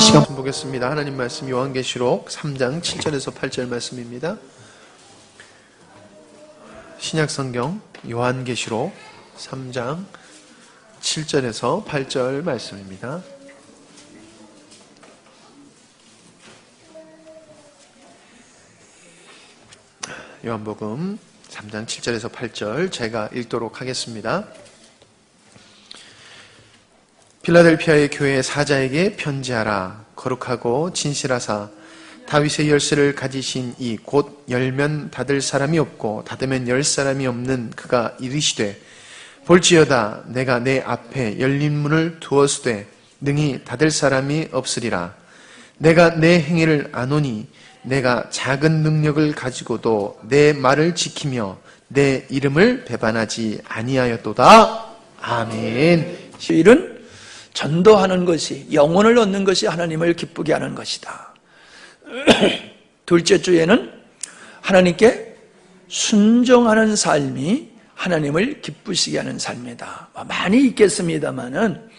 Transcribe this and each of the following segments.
시간 보겠습니다. 하나님 말씀 요한계시록 3장 7절에서 8절 말씀입니다. 신약성경 요한계시록 3장 7절에서 8절 말씀입니다. 요한복음 3장 7절에서 8절 제가 읽도록 하겠습니다. 필라델피아의 교회 사자에게 편지하라. 거룩하고 진실하사 다윗의 열쇠를 가지신 이 곧 열면 닫을 사람이 없고 닫으면 열 사람이 없는 그가 이르시되 볼지어다 내가 내 앞에 열린 문을 두었으되 능히 닫을 사람이 없으리라. 내가 내 행위를 아노니 내가 작은 능력을 가지고도 내 말을 지키며 내 이름을 배반하지 아니하였도다. 아멘. 일은 전도하는 것이, 영혼을 얻는 것이 하나님을 기쁘게 하는 것이다. 둘째 주에는 하나님께 순종하는 삶이 하나님을 기쁘시게 하는 삶이다. 많이 있겠습니다만은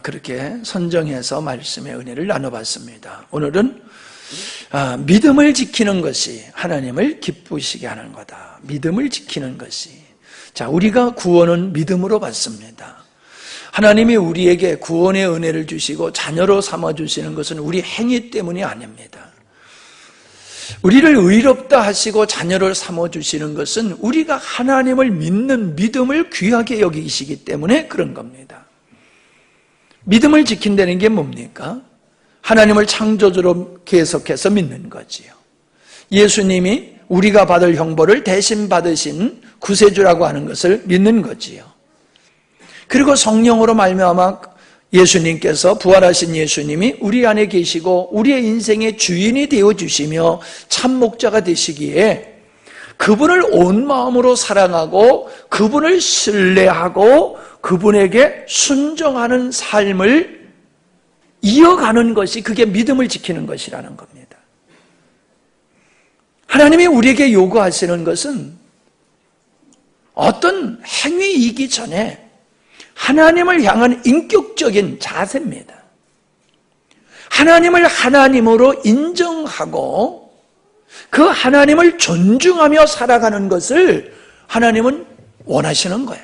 그렇게 선정해서 말씀의 은혜를 나눠봤습니다. 오늘은 믿음을 지키는 것이 하나님을 기쁘시게 하는 거다. 믿음을 지키는 것이. 자, 우리가 구원은 믿음으로 받습니다. 하나님이 우리에게 구원의 은혜를 주시고 자녀로 삼아주시는 것은 우리 행위 때문이 아닙니다. 우리를 의롭다 하시고 자녀를 삼아주시는 것은 우리가 하나님을 믿는 믿음을 귀하게 여기시기 때문에 그런 겁니다. 믿음을 지킨다는 게 뭡니까? 하나님을 창조주로 계속해서 믿는 거지요. 예수님이 우리가 받을 형벌을 대신 받으신 구세주라고 하는 것을 믿는 거지요. 그리고 성령으로 말미암아 예수님께서 부활하신 예수님이 우리 안에 계시고 우리의 인생의 주인이 되어주시며 참 목자가 되시기에 그분을 온 마음으로 사랑하고 그분을 신뢰하고 그분에게 순종하는 삶을 이어가는 것이, 그게 믿음을 지키는 것이라는 겁니다. 하나님이 우리에게 요구하시는 것은 어떤 행위이기 전에 하나님을 향한 인격적인 자세입니다. 하나님을 하나님으로 인정하고 그 하나님을 존중하며 살아가는 것을 하나님은 원하시는 거예요.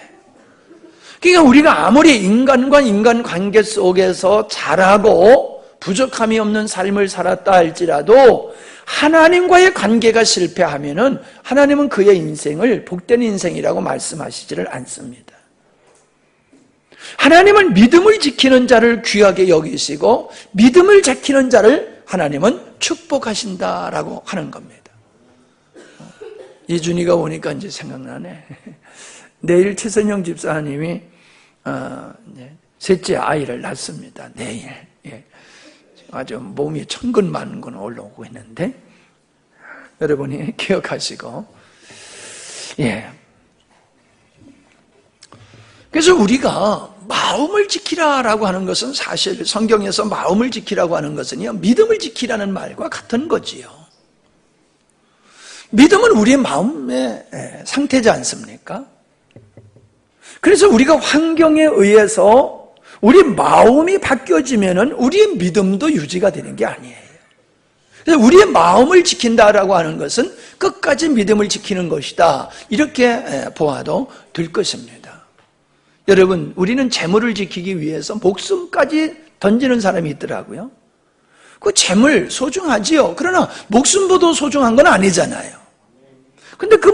그러니까 우리가 아무리 인간과 인간관계 속에서 잘하고 부족함이 없는 삶을 살았다 할지라도 하나님과의 관계가 실패하면은 하나님은 그의 인생을 복된 인생이라고 말씀하시지를 않습니다. 하나님은 믿음을 지키는 자를 귀하게 여기시고 믿음을 지키는 자를 하나님은 축복하신다라고 하는 겁니다. 이준이가 오니까 이제 생각나네. 내일 최선영 집사님이 셋째 아이를 낳습니다. 내일. 아주 몸이 천근만근 올라오고 있는데 여러분이 기억하시고, 그래서 우리가 마음을 지키라라고 하는 것은 사실 성경에서 마음을 지키라고 하는 것은요, 믿음을 지키라는 말과 같은 거지요. 믿음은 우리의 마음의 상태지 않습니까? 그래서 우리가 환경에 의해서 우리 마음이 바뀌어지면은 우리의 믿음도 유지가 되는 게 아니에요. 그래서 우리의 마음을 지킨다라고 하는 것은 끝까지 믿음을 지키는 것이다. 이렇게 보아도 될 것입니다. 여러분, 우리는 재물을 지키기 위해서 목숨까지 던지는 사람이 있더라고요. 그 재물 소중하지요. 그러나 목숨보다 소중한 건 아니잖아요. 근데 그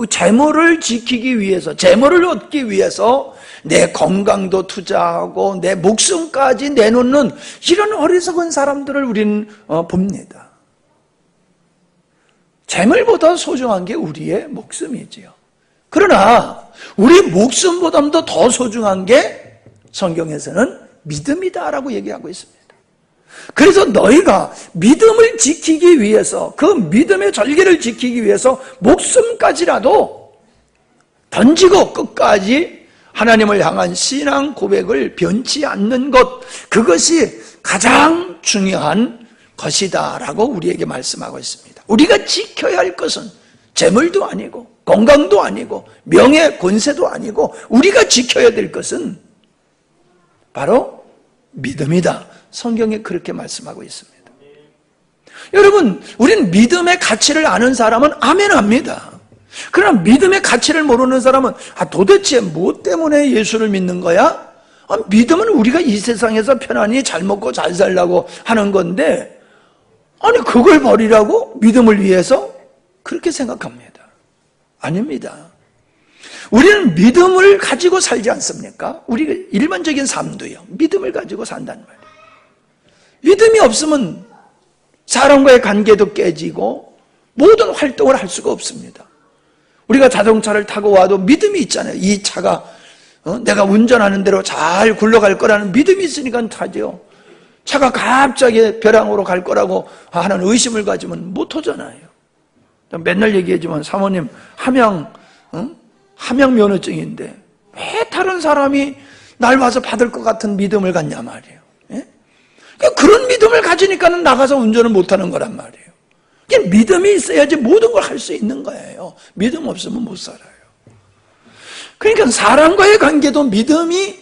재물을 지키기 위해서, 재물을 얻기 위해서 내 건강도 투자하고 내 목숨까지 내놓는 이런 어리석은 사람들을 우리는 봅니다. 재물보다 소중한 게 우리의 목숨이지요. 그러나 우리 목숨보다도 더 소중한 게 성경에서는 믿음이다라고 얘기하고 있습니다. 그래서 너희가 믿음을 지키기 위해서, 그 믿음의 절개를 지키기 위해서 목숨까지라도 던지고 끝까지 하나님을 향한 신앙 고백을 변치 않는 것, 그것이 가장 중요한 것이다라고 우리에게 말씀하고 있습니다. 우리가 지켜야 할 것은 재물도 아니고 건강도 아니고 명예 권세도 아니고 우리가 지켜야 될 것은 바로 믿음이다. 성경에 그렇게 말씀하고 있습니다. 여러분, 우리는 믿음의 가치를 아는 사람은 아멘합니다. 그러나 믿음의 가치를 모르는 사람은 도대체 뭐 때문에 예수를 믿는 거야? 믿음은 우리가 이 세상에서 편안히 잘 먹고 잘 살라고 하는 건데 아니 그걸 버리라고? 믿음을 위해서? 그렇게 생각합니다. 아닙니다. 우리는 믿음을 가지고 살지 않습니까? 우리가 일반적인 삶도요, 믿음을 가지고 산단 말이에요. 믿음이 없으면 사람과의 관계도 깨지고 모든 활동을 할 수가 없습니다. 우리가 자동차를 타고 와도 믿음이 있잖아요. 이 차가 내가 운전하는 대로 잘 굴러갈 거라는 믿음이 있으니까 타죠. 차가 갑자기 벼랑으로 갈 거라고 하는 의심을 가지면 못 타잖아요. 맨날 얘기하지만 사모님 함양 면허증인데 왜 다른 사람이 날 와서 받을 것 같은 믿음을 갖냐 말이에요. 예? 그런 믿음을 가지니까는 나가서 운전을 못하는 거란 말이에요. 믿음이 있어야지 모든 걸 할 수 있는 거예요. 믿음 없으면 못 살아요. 그러니까 사람과의 관계도 믿음이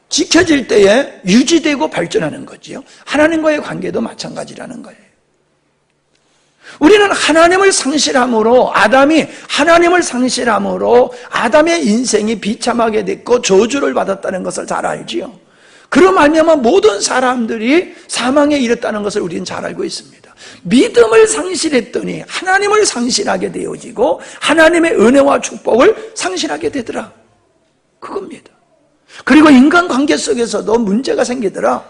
지켜질 때에 유지되고 발전하는 거지요. 하나님과의 관계도 마찬가지라는 거예요. 우리는 하나님을 상실함으로, 아담이 하나님을 상실함으로 아담의 인생이 비참하게 됐고 저주를 받았다는 것을 잘 알지요. 그로 말미암아 모든 사람들이 사망에 이르렀다는 것을 우리는 잘 알고 있습니다. 믿음을 상실했더니 하나님을 상실하게 되어지고 하나님의 은혜와 축복을 상실하게 되더라. 그겁니다. 그리고 인간관계 속에서도 문제가 생기더라.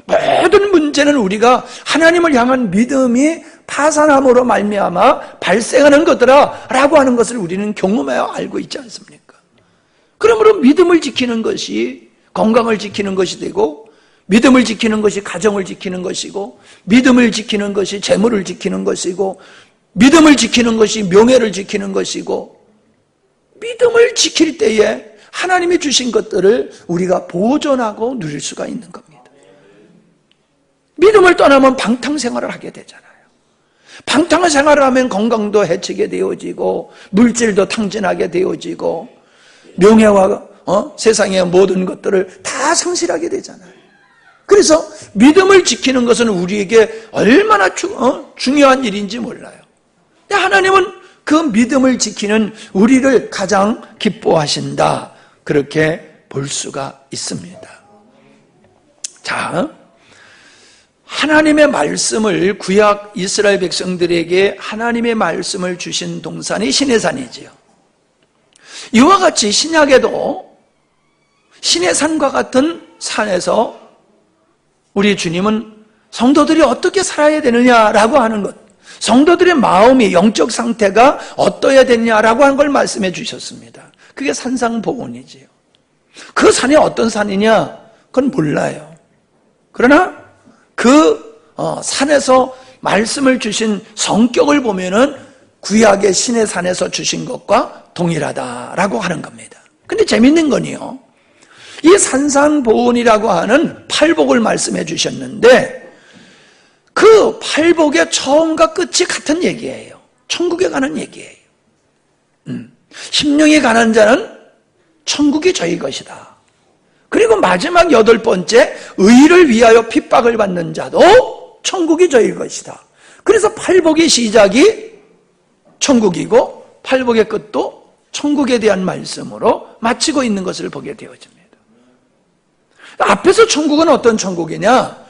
모든 문제는 우리가 하나님을 향한 믿음이 파산함으로 말미암아 발생하는 거더라 라고 하는 것을 우리는 경험하여 알고 있지 않습니까? 그러므로 믿음을 지키는 것이 건강을 지키는 것이 되고, 믿음을 지키는 것이 가정을 지키는 것이고, 믿음을 지키는 것이 재물을 지키는 것이고, 믿음을 지키는 것이 명예를 지키는 것이고, 믿음을 지킬 때에 하나님이 주신 것들을 우리가 보존하고 누릴 수가 있는 겁니다. 믿음을 떠나면 방탕생활을 하게 되잖아요. 방탕생활을 하면 건강도 해치게 되어지고 물질도 탕진하게 되어지고 명예와 세상의 모든 것들을 다 상실하게 되잖아요. 그래서 믿음을 지키는 것은 우리에게 얼마나 중요한 일인지 몰라요. 하나님은 그 믿음을 지키는 우리를 가장 기뻐하신다, 그렇게 볼 수가 있습니다. 자, 하나님의 말씀을, 구약 이스라엘 백성들에게 하나님의 말씀을 주신 동산이 시내산이지요. 이와 같이 신약에도 시내산과 같은 산에서 우리 주님은 성도들이 어떻게 살아야 되느냐라고 하는 것, 성도들의 마음이, 영적 상태가 어떠해야 되느냐라고 하는 걸 말씀해 주셨습니다. 그게 산상보훈이지요. 그 산이 어떤 산이냐? 그건 몰라요. 그러나 그 산에서 말씀을 주신 성격을 보면은 구약의 시내산에서 주신 것과 동일하다라고 하는 겁니다. 근데 재밌는 건요, 이 산상보훈이라고 하는 팔복을 말씀해 주셨는데 그 팔복의 처음과 끝이 같은 얘기예요. 천국에 가는 얘기예요. 심령이 가난 자는 천국이 저희 것이다. 그리고 마지막 8번째, 의를 위하여 핍박을 받는 자도 천국이 저희 것이다. 그래서 팔복의 시작이 천국이고 팔복의 끝도 천국에 대한 말씀으로 마치고 있는 것을 보게 되어집니다. 앞에서 천국은 어떤 천국이냐?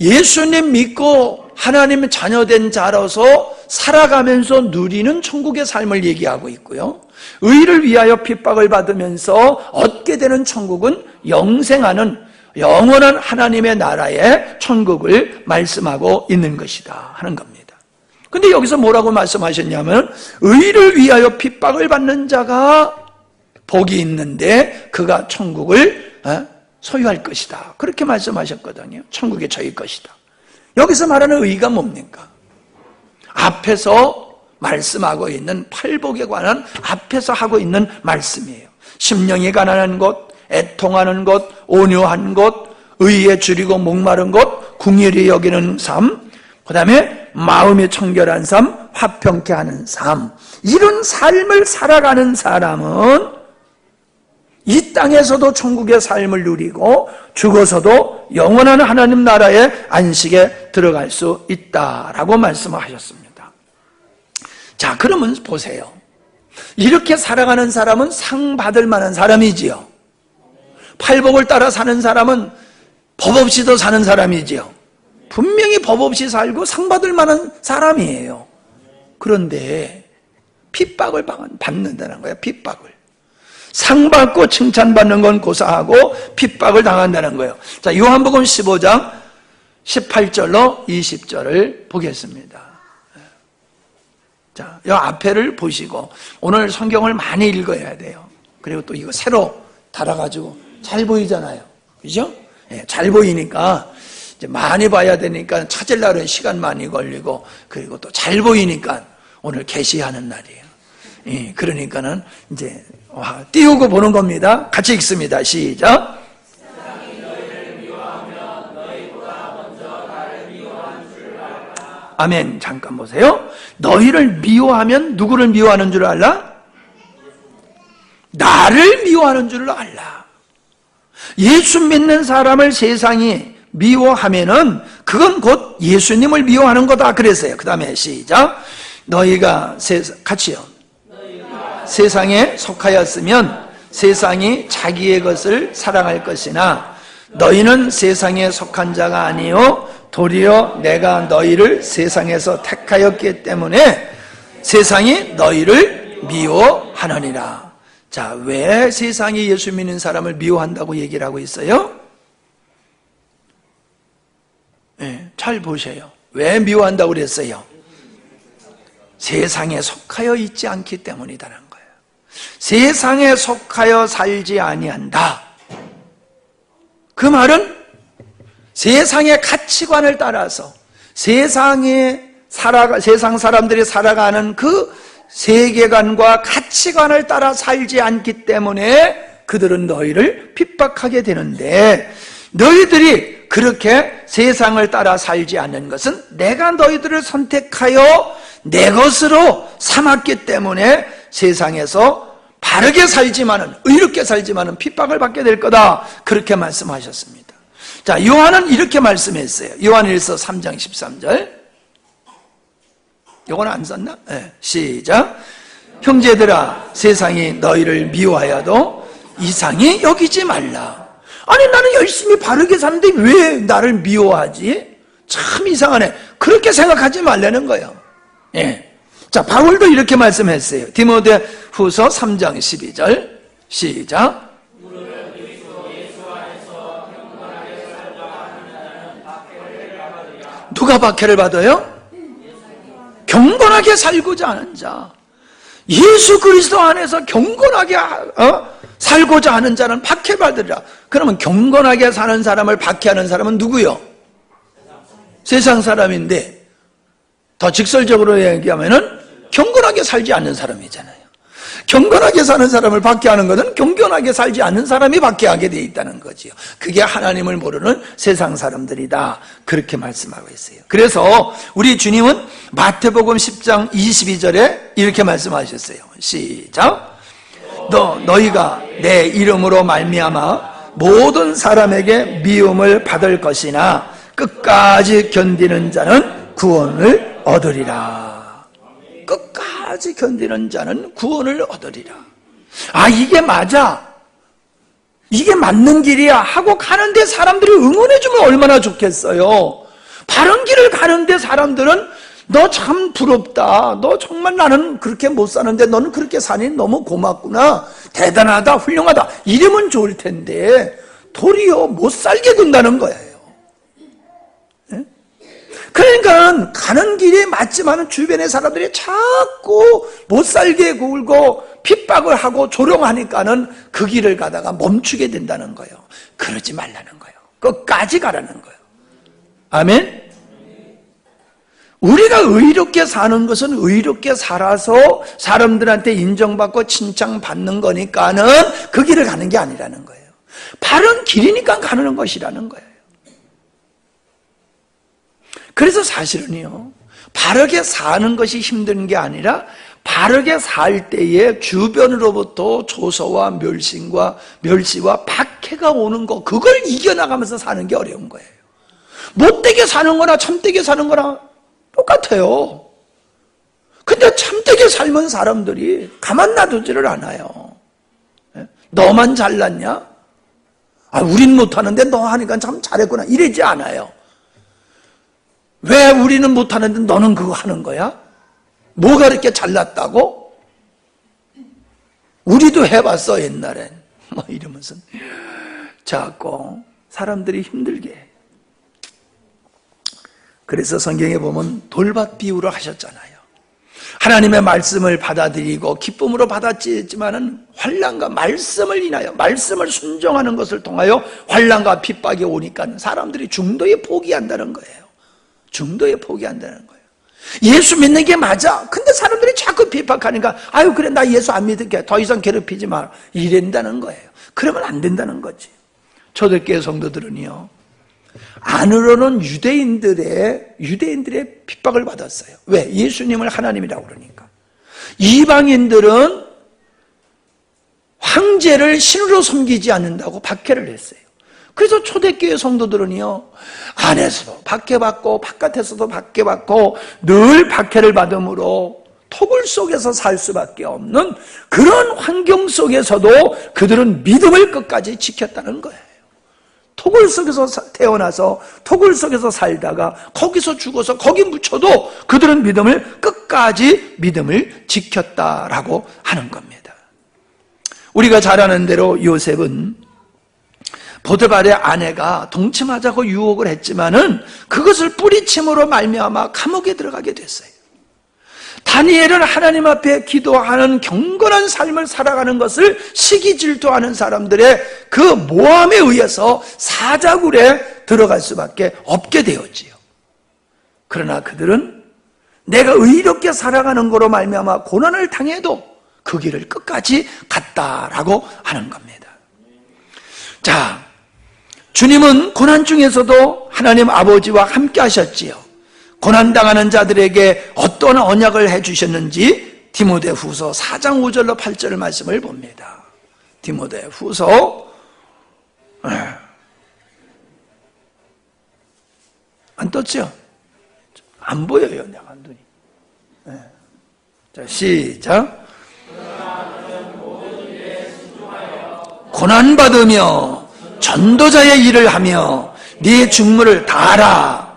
예수님 믿고 하나님 자녀된 자로서 살아가면서 누리는 천국의 삶을 얘기하고 있고요, 의를 위하여 핍박을 받으면서 얻게 되는 천국은 영생하는 영원한 하나님의 나라의 천국을 말씀하고 있는 것이다 하는 겁니다. 근데 여기서 뭐라고 말씀하셨냐면, 의를 위하여 핍박을 받는 자가 복이 있는데 그가 천국을 소유할 것이다, 그렇게 말씀하셨거든요. 천국이 저희 것이다. 여기서 말하는 의가 뭡니까? 앞에서 말씀하고 있는 팔복에 관한 앞에서 하고 있는 말씀이에요. 심령이 가난한 것, 애통하는 것, 온유한 것, 의에 줄이고 목마른 것, 궁휼히 여기는 삶, 그 다음에 마음이 청결한 삶, 화평케 하는 삶, 이런 삶을 살아가는 사람은 이 땅에서도 천국의 삶을 누리고 죽어서도 영원한 하나님 나라의 안식에 들어갈 수 있다라고 말씀하셨습니다. 자, 그러면 보세요. 이렇게 살아가는 사람은 상 받을 만한 사람이지요. 팔복을 따라 사는 사람은 법 없이도 사는 사람이지요. 분명히 법 없이 살고 상 받을 만한 사람이에요. 그런데 핍박을 받는다는 거예요. 핍박을. 상 받고 칭찬받는 건 고사하고 핍박을 당한다는 거예요. 자, 요한복음 15장 18절로 20절을 보겠습니다. 자, 이 앞에를 보시고 오늘 성경을 많이 읽어야 돼요. 그리고 또 이거 새로 달아가지고 잘 보이잖아요. 그죠? 예, 잘 보이니까 이제 많이 봐야 되니까 찾으려면 시간 많이 걸리고, 그리고 또 잘 보이니까 오늘 계시하는 날이에요. 예, 그러니까는 이제 띄우고 보는 겁니다. 같이 읽습니다. 시작. 아멘. 잠깐 보세요. 너희를 미워하면 누구를 미워하는 줄 알라? 나를 미워하는 줄 알라. 예수 믿는 사람을 세상이 미워하면은 그건 곧 예수님을 미워하는 거다 그랬어요. 그 다음에 시작. 너희가 같이요. 세상에 속하였으면 세상이 자기의 것을 사랑할 것이나 너희는 세상에 속한 자가 아니요 도리어 내가 너희를 세상에서 택하였기 때문에 세상이 너희를 미워하느니라. 자, 왜 세상이 예수 믿는 사람을 미워한다고 얘기를 하고 있어요? 네, 잘 보세요. 왜 미워한다고 그랬어요? 세상에 속하여 있지 않기 때문이라는 거예요. 세상에 속하여 살지 아니한다. 그 말은 세상의 가치관을 따라서 세상 사람들이 살아가는 그 세계관과 가치관을 따라 살지 않기 때문에 그들은 너희를 핍박하게 되는데, 너희들이 그렇게 세상을 따라 살지 않는 것은 내가 너희들을 선택하여 내 것으로 삼았기 때문에 세상에서 바르게 살지만은, 의롭게 살지만은 핍박을 받게 될 거다. 그렇게 말씀하셨습니다. 자, 요한은 이렇게 말씀했어요. 요한일서 3장 13절. 요건 안 썼나? 네, 시작. 형제들아, 세상이 너희를 미워하여도 이상히 여기지 말라. 아니, 나는 열심히 바르게 사는데 왜 나를 미워하지? 참 이상하네. 그렇게 생각하지 말라는 거예요. 예. 자, 바울도 이렇게 말씀했어요. 디모데후서 3장 12절. 시작. 누가 박해를 받아요? 경건하게 살고자 하는 자. 예수 그리스도 안에서 경건하게 살고자 하는 자는 박해받으리라. 그러면 경건하게 사는 사람을 박해하는 사람은 누구요? 세상 사람인데, 더 직설적으로 얘기하면은 경건하게 살지 않는 사람이잖아요. 경건하게 사는 사람을 박해하는 것은 경건하게 살지 않는 사람이 박해하게 돼 있다는 거지요. 그게 하나님을 모르는 세상 사람들이다. 그렇게 말씀하고 있어요. 그래서 우리 주님은 마태복음 10장 22절에 이렇게 말씀하셨어요. 시작. 너희가 내 이름으로 말미암아 모든 사람에게 미움을 받을 것이나 끝까지 견디는 자는 구원을 얻으리라. 끝까지 견디는 자는 구원을 얻으리라. 아, 이게 맞아, 이게 맞는 길이야 하고 가는데 사람들이 응원해주면 얼마나 좋겠어요. 바른 길을 가는데 사람들은 너 참 부럽다, 너 정말 나는 그렇게 못 사는데 너는 그렇게 사니 너무 고맙구나, 대단하다, 훌륭하다 이러면 좋을 텐데 도리어 못 살게 된다는 거예요. 그러니까 가는 길이 맞지만 주변의 사람들이 자꾸 못 살게 굴고 핍박을 하고 조롱하니까는 그 길을 가다가 멈추게 된다는 거예요. 그러지 말라는 거예요. 끝까지 가라는 거예요. 아멘? 우리가 의롭게 사는 것은 의롭게 살아서 사람들한테 인정받고 칭찬받는 거니까는 그 길을 가는 게 아니라는 거예요. 바른 길이니까 가는 것이라는 거예요. 그래서 사실은요, 바르게 사는 것이 힘든 게 아니라 바르게 살 때에 주변으로부터 조소와 멸시와 박해가 오는 거, 그걸 이겨나가면서 사는 게 어려운 거예요. 못되게 사는 거나 참되게 사는 거나 똑같아요. 근데 참되게 살면 사람들이 가만 놔두지를 않아요. 너만 잘났냐? 우린 못하는데 너 하니까 참 잘했구나, 이러지 않아요. 왜 우리는 못하는데 너는 그거 하는 거야? 뭐가 그렇게 잘났다고? 우리도 해봤어 옛날엔, 이러면서 자꾸 사람들이 힘들게 해요. 그래서 성경에 보면 돌밭 비유를 하셨잖아요. 하나님의 말씀을 받아들이고 기쁨으로 받았지만은 환난과 말씀을 인하여, 말씀을 순종하는 것을 통하여 환난과 핍박이 오니까 사람들이 중도에 포기한다는 거예요. 중도에 포기한다는 거예요. 예수 믿는 게 맞아. 근데 사람들이 자꾸 비판하니까 그래, 나 예수 안 믿을게, 더 이상 괴롭히지 마, 이런다는 거예요. 그러면 안 된다는 거지. 초대교회 성도들은요, 안으로는 유대인들의 핍박을 받았어요. 왜? 예수님을 하나님이라고 그러니까. 이방인들은 황제를 신으로 섬기지 않는다고 박해를 했어요. 그래서 초대교회 성도들은요, 안에서도 박해받고 바깥에서도 박해받고 늘 박해를 받음으로 토굴 속에서 살 수밖에 없는 그런 환경 속에서도 그들은 믿음을 끝까지 지켰다는 거예요. 토굴 속에서 태어나서 토굴 속에서 살다가 거기서 죽어서 거기 묻혀도 그들은 끝까지 믿음을 지켰다라고 하는 겁니다. 우리가 잘 아는 대로 요셉은 보드발의 아내가 동침하자고 유혹을 했지만은 그것을 뿌리침으로 말미암아 감옥에 들어가게 됐어요. 다니엘은 하나님 앞에 기도하는 경건한 삶을 살아가는 것을 시기 질투하는 사람들의 그 모함에 의해서 사자굴에 들어갈 수밖에 없게 되었지요. 그러나 그들은 내가 의롭게 살아가는 거로 말미암아 고난을 당해도 그 길을 끝까지 갔다라고 하는 겁니다. 자, 주님은 고난 중에서도 하나님 아버지와 함께 하셨지요. 고난당하는 자들에게 어떤 언약을 해주셨는지 디모데후서 4장 5절로 8절 말씀을 봅니다. 디모데후서 안 떴죠? 안 보여요, 내가 안 두니. 자, 시작. 고난받으며 전도자의 일을 하며 네 직무를 다하라.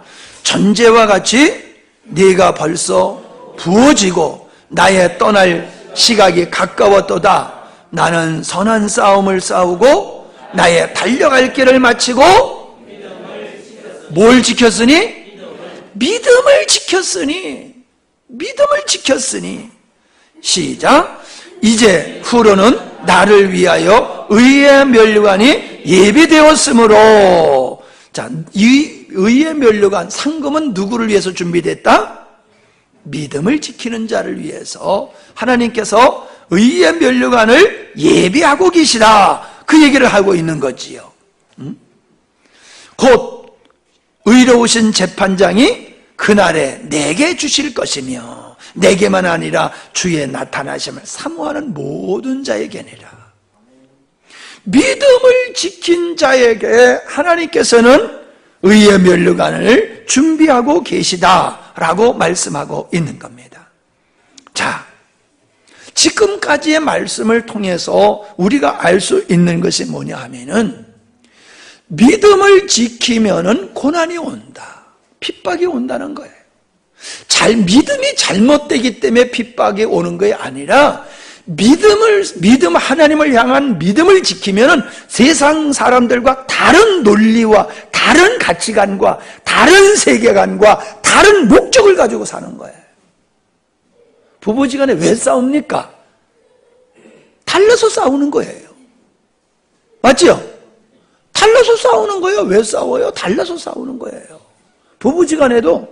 전제와 같이 네가 벌써 부어지고 나의 떠날 시각이 가까웠도다. 나는 선한 싸움을 싸우고 나의 달려갈 길을 마치고 뭘 지켰으니? 믿음을 지켰으니. 시작. 이제 후로는 나를 위하여 의의 면류관이 예비되었으므로. 자, 이 의의 면류관, 상금은 누구를 위해서 준비됐다? 믿음을 지키는 자를 위해서 하나님께서 의의 면류관을 예비하고 계시다, 그 얘기를 하고 있는 거지요. 곧 의로우신 재판장이 그날에 내게 주실 것이며 내게만 아니라 주의 나타나심을 사모하는 모든 자에게니라. 믿음을 지킨 자에게 하나님께서는 의의 면류관을 준비하고 계시다라고 말씀하고 있는 겁니다. 자, 지금까지의 말씀을 통해서 우리가 알 수 있는 것이 뭐냐 하면은, 믿음을 지키면은 고난이 온다, 핍박이 온다는 거예요. 믿음이 잘못되기 때문에 핍박이 오는 것이 아니라, 하나님을 향한 믿음을 지키면은 세상 사람들과 다른 논리와 다른 가치관과 다른 세계관과 다른 목적을 가지고 사는 거예요. 부부지간에 왜 싸웁니까? 달라서 싸우는 거예요. 맞죠? 달라서 싸우는 거예요. 왜 싸워요? 달라서 싸우는 거예요. 부부지간에도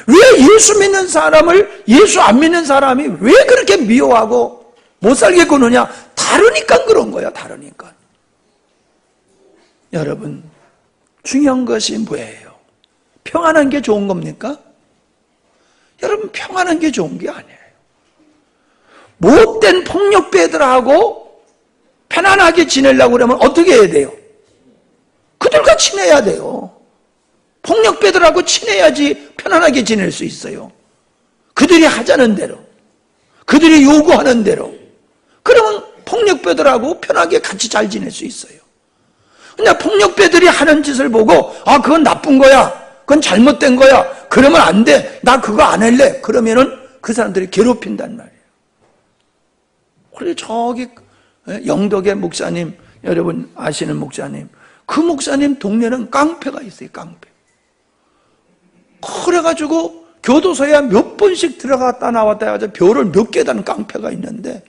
왜 예수 믿는 사람을 예수 안 믿는 사람이 왜 그렇게 미워하고 못 살게 구느냐? 다르니까 그런 거예요. 다르니까. 여러분, 중요한 것이 뭐예요? 평안한 게 좋은 겁니까? 여러분, 평안한 게 좋은 게 아니에요. 못된 폭력배들하고 편안하게 지내려고 그러면 어떻게 해야 돼요? 그들과 친해야 돼요. 폭력배들하고 친해야지 편안하게 지낼 수 있어요. 그들이 하자는 대로, 그들이 요구하는 대로. 그러면 폭력배들하고 편하게 같이 잘 지낼 수 있어요. 근데 폭력배들이 하는 짓을 보고 그건 나쁜 거야, 그건 잘못된 거야, 그러면 안 돼, 나 그거 안 할래, 그러면은 그 사람들이 괴롭힌단 말이에요. 그리고 저기 영덕의 목사님, 여러분 아시는 목사님, 그 목사님 동네는 깡패가 있어요. 깡패. 그래가지고 교도소에 몇 번씩 들어갔다 나왔다 해가지고 벼를 몇 개단 깡패가 있는데,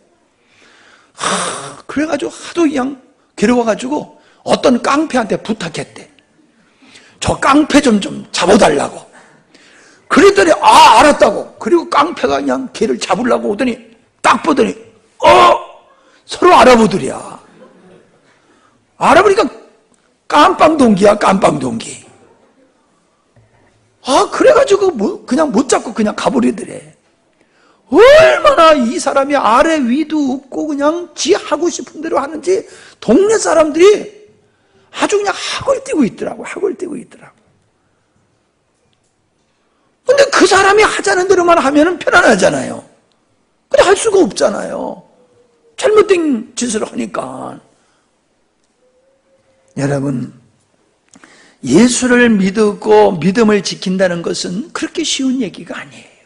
그래가지고 하도 그냥 괴로워가지고 어떤 깡패한테 부탁했대. 저 깡패 좀 잡아달라고. 그랬더니 알았다고. 그리고 깡패가 그냥 걔를 잡으려고 오더니 딱 보더니 서로 알아보더랴. 알아보니까 깜빵동기야, 깜빵동기. 그래가지고 그냥 못 잡고 그냥 가버리더래. 얼마나 이 사람이 아래 위도 없고 그냥 지 하고 싶은 대로 하는지 동네 사람들이 아주 그냥 학을 띄고 있더라고. 학을 띄고 있더라고. 근데 그 사람이 하자는 대로만 하면은 편안하잖아요. 근데 할 수가 없잖아요. 잘못된 짓을 하니까. 여러분, 예수를 믿고 믿음을 지킨다는 것은 그렇게 쉬운 얘기가 아니에요.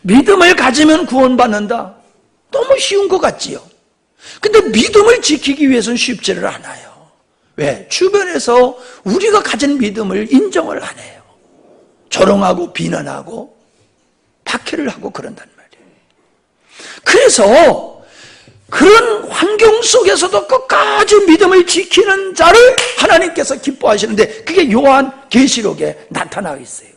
믿음을 가지면 구원받는다. 너무 쉬운 것 같지요. 근데 믿음을 지키기 위해서는 쉽지를 않아요. 왜? 주변에서 우리가 가진 믿음을 인정을 안 해요. 조롱하고 비난하고 박해를 하고 그런단 말이에요. 그래서 그런 환경 속에서도 끝까지 믿음을 지키는 자를 하나님께서 기뻐하시는데, 그게 요한 계시록에 나타나 있어요.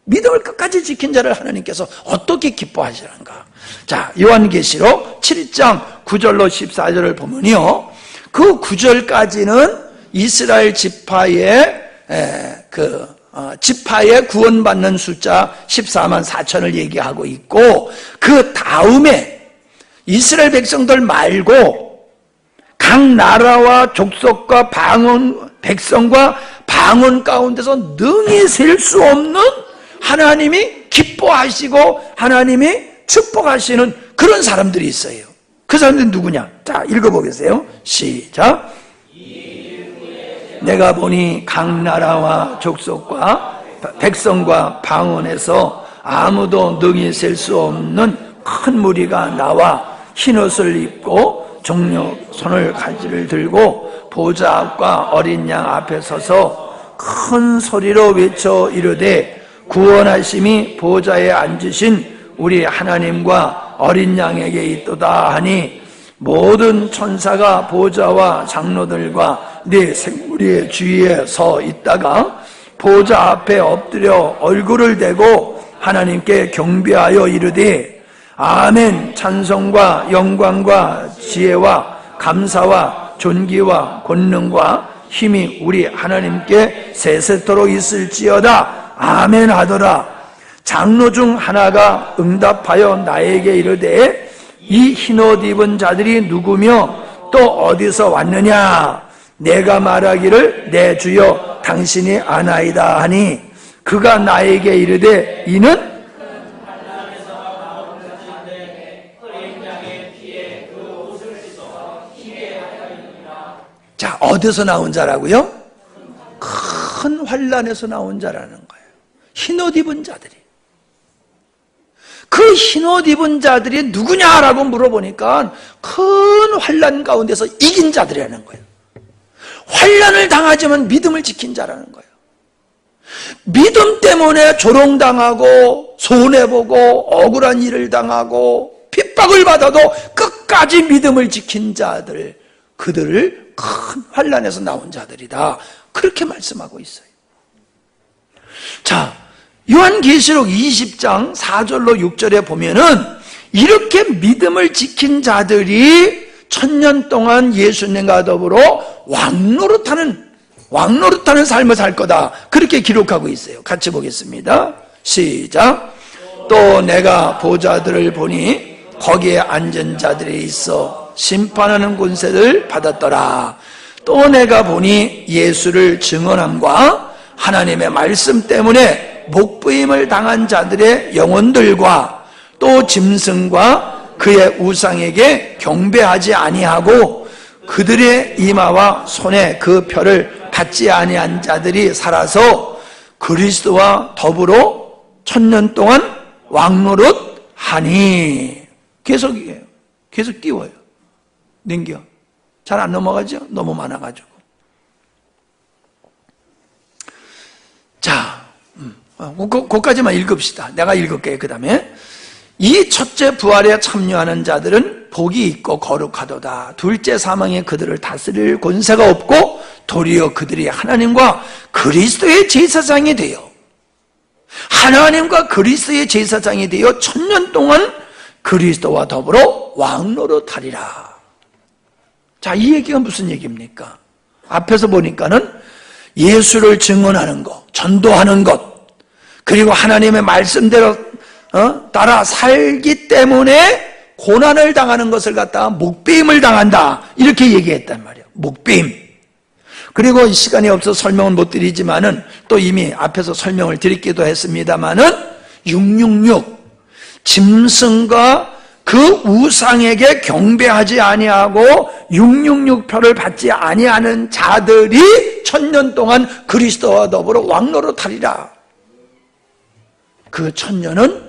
믿음을 끝까지 지킨 자를 하나님께서 어떻게 기뻐하시는가? 자, 요한 계시록 7장 9절로 14절을 보면요, 그 9절까지는 이스라엘 지파의 지파에 구원받는 숫자 14만 4천을 얘기하고 있고, 그 다음에 이스라엘 백성들 말고 각 나라와 족속과 백성과 방언 가운데서 능히 셀 수 없는 하나님이 기뻐하시고 하나님이 축복하시는 그런 사람들이 있어요. 그 사람들은 누구냐? 자, 읽어보겠어요. 시작. 내가 보니 각 나라와 족속과 백성과 방언에서 아무도 능히 셀 수 없는 큰 무리가 나와 흰옷을 입고 종려 손을 가지를 들고 보좌 앞과 어린 양 앞에 서서 큰 소리로 외쳐 이르되 구원하심이 보좌에 앉으신 우리 하나님과 어린 양에게 있도다 하니, 모든 천사가 보좌와 장로들과 네 생물의 주위에 서 있다가 보좌 앞에 엎드려 얼굴을 대고 하나님께 경배하여 이르되 아멘, 찬송과 영광과 지혜와 감사와 존귀와 권능과 힘이 우리 하나님께 세세토록 있을지어다. 아멘 하더라. 장로 중 하나가 응답하여 나에게 이르되 이 흰옷 입은 자들이 누구며 또 어디서 왔느냐? 내가 말하기를 내 주여 당신이 아나이다 하니, 그가 나에게 이르되 이는 자, 어디서 나온 자라고요? 큰 환난에서 나온 자라는 거예요. 흰옷 입은 자들이. 그 흰옷 입은 자들이 누구냐라고 물어보니까 큰 환난 가운데서 이긴 자들이라는 거예요. 환난을 당하지만 믿음을 지킨 자라는 거예요. 믿음 때문에 조롱당하고 손해보고 억울한 일을 당하고 핍박을 받아도 끝까지 믿음을 지킨 자들, 그들을 큰 환난에서 나온 자들이다, 그렇게 말씀하고 있어요. 자, 요한계시록 20장 4절로 6절에 보면은 이렇게 믿음을 지킨 자들이 1000년 동안 예수님과 더불어 왕노릇하는 삶을 살 거다, 그렇게 기록하고 있어요. 같이 보겠습니다. 시작. 또 내가 보좌들을 보니 거기에 앉은 자들이 있어 심판하는 권세를 받았더라. 또 내가 보니 예수를 증언함과 하나님의 말씀 때문에 목부임을 당한 자들의 영혼들과 또 짐승과 그의 우상에게 경배하지 아니하고 그들의 이마와 손에 그 표를 받지 아니한 자들이 살아서 그리스도와 더불어 1000년 동안 왕노릇 하니. 계속이에요. 계속 띄워요. 넘겨. 잘 안 넘어가죠? 너무 많아가지고. 자, 그까지만 읽읍시다. 내가 읽을게요. 그 다음에 이 첫째 부활에 참여하는 자들은 복이 있고 거룩하도다. 둘째 사망에 그들을 다스릴 권세가 없고 도리어 그들이 하나님과 그리스도의 제사장이 되어 하나님과 그리스도의 제사장이 되어 1000년 동안 그리스도와 더불어 왕노릇하리라. 자, 이 얘기가 무슨 얘기입니까? 앞에서 보니까는 예수를 증언하는 것, 전도하는 것, 그리고 하나님의 말씀대로 따라 살기 때문에 고난을 당하는 것을 갖다가 목배임을 당한다, 이렇게 얘기했단 말이에요. 목배임. 그리고 시간이 없어서 설명은 못 드리지만은 또 이미 앞에서 설명을 드리기도 했습니다만은 666 짐승과 그 우상에게 경배하지 아니하고 666표를 받지 아니하는 자들이 1000년 동안 그리스도와 더불어 왕노릇하리라. 그 1000년은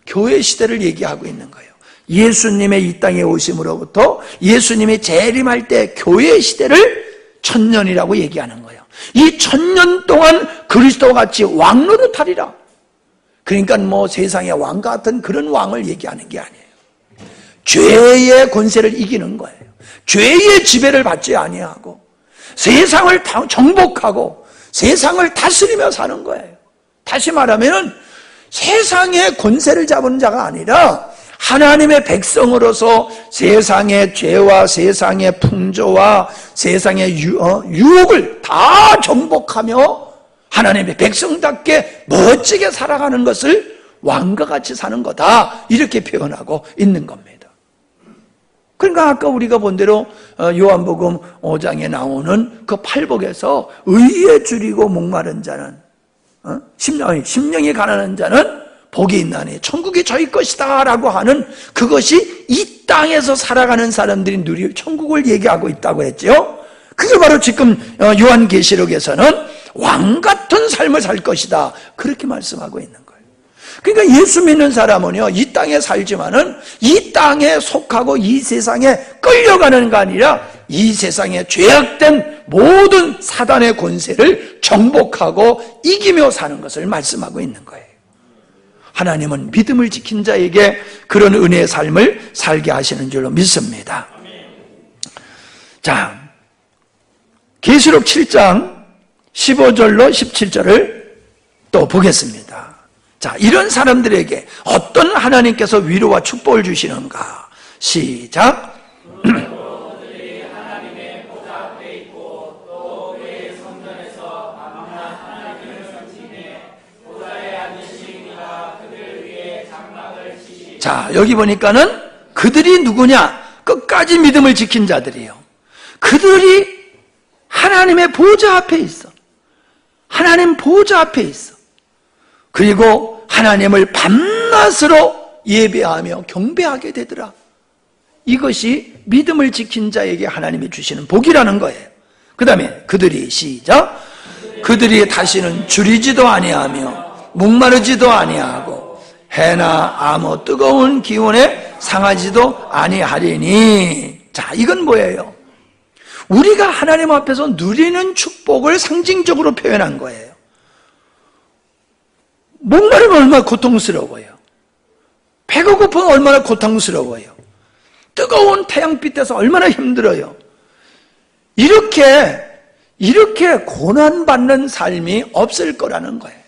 교회 시대를 얘기하고 있는 거예요. 예수님의 이 땅에 오심으로부터 예수님이 재림할 때 교회 시대를 1000년이라고 얘기하는 거예요. 이 1000년 동안 그리스도와 같이 왕노릇하리라. 그러니까 뭐 세상의 왕 같은 그런 왕을 얘기하는 게 아니에요. 죄의 권세를 이기는 거예요. 죄의 지배를 받지 아니하고 세상을 정복하고 세상을 다스리며 사는 거예요. 다시 말하면 세상의 권세를 잡은 자가 아니라 하나님의 백성으로서 세상의 죄와 세상의 풍조와 세상의 유혹을 다 정복하며 하나님의 백성답게 멋지게 살아가는 것을 왕과 같이 사는 거다, 이렇게 표현하고 있는 겁니다. 그러니까 아까 우리가 본 대로 요한복음 5장에 나오는 그 팔복에서 의에 줄이고 목마른 자는 심령이 가난한 자는 복이 있나니 천국이 저희 것이다 라고 하는 그것이 이 땅에서 살아가는 사람들이 누릴 천국을 얘기하고 있다고 했죠. 그게 바로 지금 요한계시록에서는 왕 같은 삶을 살 것이다, 그렇게 말씀하고 있는 거예요. 그러니까 예수 믿는 사람은요, 이 땅에 살지만은 이 땅에 속하고 이 세상에 끌려가는 게 아니라 이 세상에 죄악된 모든 사단의 권세를 정복하고 이기며 사는 것을 말씀하고 있는 거예요. 하나님은 믿음을 지킨 자에게 그런 은혜의 삶을 살게 하시는 줄로 믿습니다. 자, 계시록 7장 15절로 17절을 또 보겠습니다. 자, 이런 사람들에게 어떤 하나님께서 위로와 축복을 주시는가? 시작. 자, 여기 보니까는 그들이 누구냐? 끝까지 믿음을 지킨 자들이에요. 그들이 하나님의 보좌 앞에 있어. 하나님 보좌 앞에 있어. 그리고 하나님을 밤낮으로 예배하며 경배하게 되더라. 이것이 믿음을 지킨 자에게 하나님이 주시는 복이라는 거예요. 그 다음에 그들이 시작. 그들이 다시는 줄이지도 아니하며 목마르지도 아니하고 해나 아무 뜨거운 기운에 상하지도 아니하리니. 자, 이건 뭐예요? 우리가 하나님 앞에서 누리는 축복을 상징적으로 표현한 거예요. 목마르면 얼마나 고통스러워요. 배가 고프면 얼마나 고통스러워요. 뜨거운 태양빛에서 얼마나 힘들어요. 이렇게 고난받는 삶이 없을 거라는 거예요.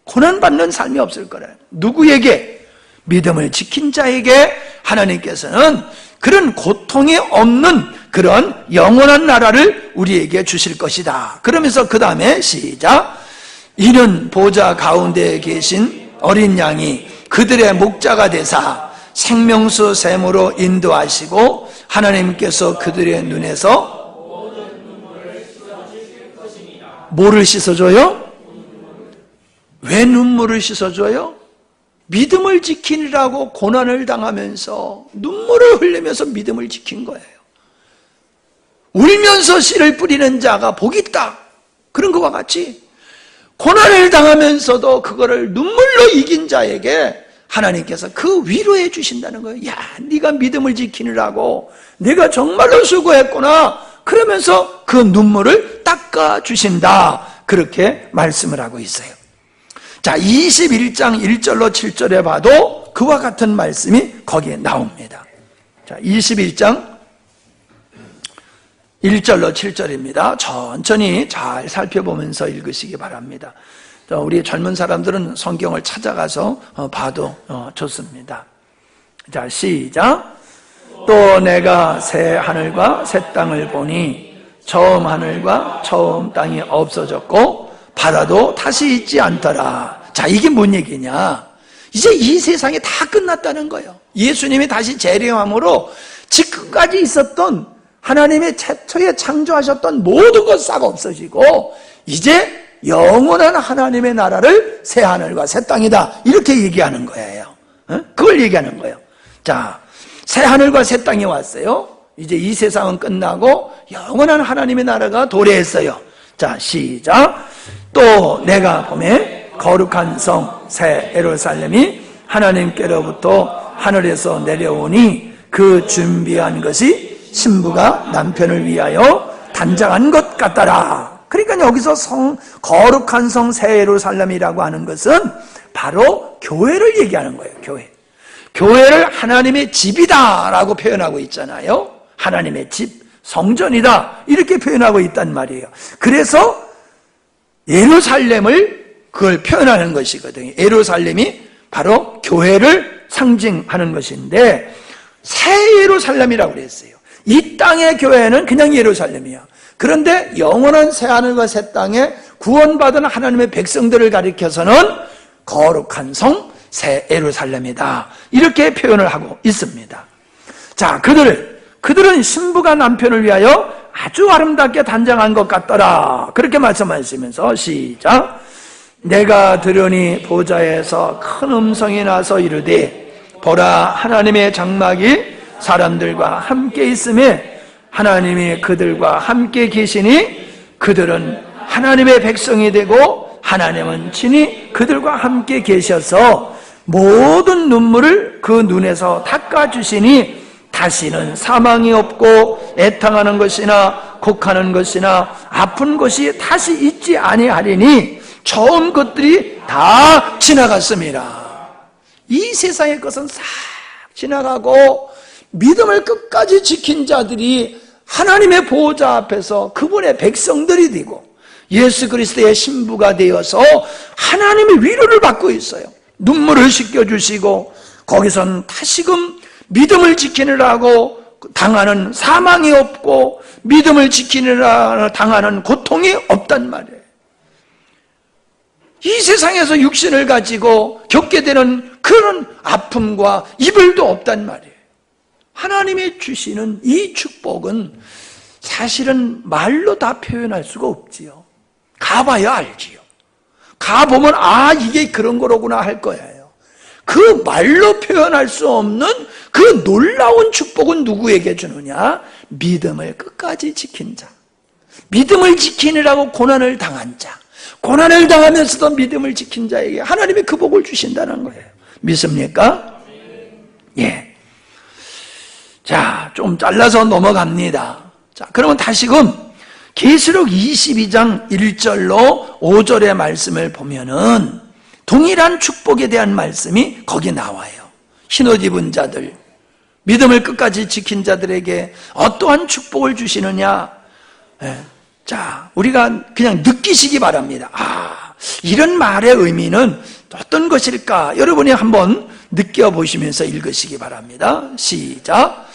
고난받는 삶이 없을 거라는. 누구에게? 믿음을 지킨 자에게 하나님께서는 그런 고통이 없는 그런 영원한 나라를 우리에게 주실 것이다. 그러면서 그 다음에 시작. 이는 보좌 가운데에 계신 어린 양이 그들의 목자가 되사 생명수 샘으로 인도하시고 하나님께서 그들의 눈에서 뭐를 씻어줘요? 왜 눈물을 씻어줘요? 믿음을 지키느라고 고난을 당하면서 눈물을 흘리면서 믿음을 지킨 거예요. 울면서 씨를 뿌리는 자가 복이 있다. 그런 것과 같이 고난을 당하면서도 그거를 눈물로 이긴 자에게 하나님께서 그 위로해 주신다는 거예요. 야, 네가 믿음을 지키느라고 내가 정말로 수고했구나. 그러면서 그 눈물을 닦아 주신다. 그렇게 말씀을 하고 있어요. 자, 21장 1절로 7절에 봐도 그와 같은 말씀이 거기에 나옵니다. 자, 21장 1절로 7절입니다. 천천히 잘 살펴보면서 읽으시기 바랍니다. 우리 젊은 사람들은 성경을 찾아가서 봐도 좋습니다. 자, 시작. 또 내가 새 하늘과 새 땅을 보니 처음 하늘과 처음 땅이 없어졌고 바다도 다시 있지 않더라. 자, 이게 뭔 얘기냐? 이제 이 세상이 다 끝났다는 거예요. 예수님이 다시 재림함으로 지금까지 있었던 하나님의 최초에 창조하셨던 모든 것 싹 없어지고 이제 영원한 하나님의 나라를 새 하늘과 새 땅이다. 이렇게 얘기하는 거예요. 그걸 얘기하는 거예요. 자, 새 하늘과 새 땅이 왔어요. 이제 이 세상은 끝나고 영원한 하나님의 나라가 도래했어요. 자, 시작. 또 내가 보매 거룩한 성 새 예루살렘이 하나님께로부터 하늘에서 내려오니 그 준비한 것이 신부가 남편을 위하여 단장한 것 같더라. 그러니까 여기서 거룩한 성 새 예루살렘이라고 하는 것은 바로 교회를 얘기하는 거예요. 교회를 하나님의 집이다라고 표현하고 있잖아요. 하나님의 집, 성전이다 이렇게 표현하고 있단 말이에요. 그래서 예루살렘을 그걸 표현하는 것이거든요. 예루살렘이 바로 교회를 상징하는 것인데 새 예루살렘이라고 그랬어요. 이 땅의 교회는 그냥 예루살렘이야. 그런데 영원한 새하늘과 새 땅에 구원받은 하나님의 백성들을 가리켜서는 거룩한 성 새 예루살렘이다 이렇게 표현을 하고 있습니다. 자, 그들은 신부가 남편을 위하여 아주 아름답게 단장한 것 같더라 그렇게 말씀하시면서 시작. 내가 들으니 보좌에서 큰 음성이 나서 이르되 보라 하나님의 장막이 사람들과 함께 있음에 하나님이 그들과 함께 계시니 그들은 하나님의 백성이 되고 하나님은 친히 그들과 함께 계셔서 모든 눈물을 그 눈에서 닦아주시니 다시는 사망이 없고 애통하는 것이나 곡하는 것이나 아픈 것이 다시 있지 아니하리니 처음 것들이 다 지나갔습니다. 이 세상의 것은 싹 지나가고 믿음을 끝까지 지킨 자들이 하나님의 보호자 앞에서 그분의 백성들이 되고 예수 그리스도의 신부가 되어서 하나님의 위로를 받고 있어요. 눈물을 씻겨주시고 거기선 다시금 믿음을 지키느라고 당하는 사망이 없고 믿음을 지키느라 당하는 고통이 없단 말이에요. 이 세상에서 육신을 가지고 겪게 되는 그런 아픔과 이별도 없단 말이에요. 하나님이 주시는 이 축복은 사실은 말로 다 표현할 수가 없지요. 가봐야 알지요. 가보면 아 이게 그런 거로구나 할 거예요. 그 말로 표현할 수 없는 그 놀라운 축복은 누구에게 주느냐? 믿음을 끝까지 지킨 자, 믿음을 지키느라고 고난을 당한 자, 고난을 당하면서도 믿음을 지킨 자에게 하나님이 그 복을 주신다는 거예요. 믿습니까? 예. 자, 좀 잘라서 넘어갑니다. 자, 그러면 다시금 계시록 22장 1절로 5절의 말씀을 보면은 동일한 축복에 대한 말씀이 거기 나와요. 흰옷 입은 자들, 믿음을 끝까지 지킨 자들에게 어떠한 축복을 주시느냐? 예. 자, 우리가 그냥 느끼시기 바랍니다. 아, 이런 말의 의미는 어떤 것일까? 여러분이 한번 느껴보시면서 읽으시기 바랍니다. 시작.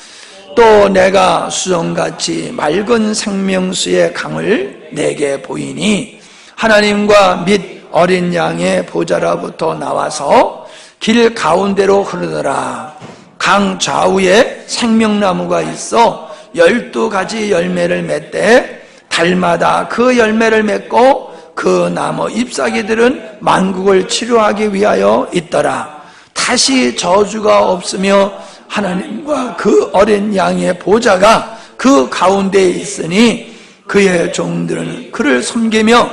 또 내가 수정같이 맑은 생명수의 강을 내게 보이니 하나님과 및 어린 양의 보좌로부터 나와서 길 가운데로 흐르더라. 강 좌우에 생명나무가 있어 12가지 열매를 맺되 달마다 그 열매를 맺고 그 나무 잎사귀들은 만국을 치료하기 위하여 있더라. 다시 저주가 없으며 하나님과 그 어린 양의 보좌가 그 가운데에 있으니 그의 종들은 그를 섬기며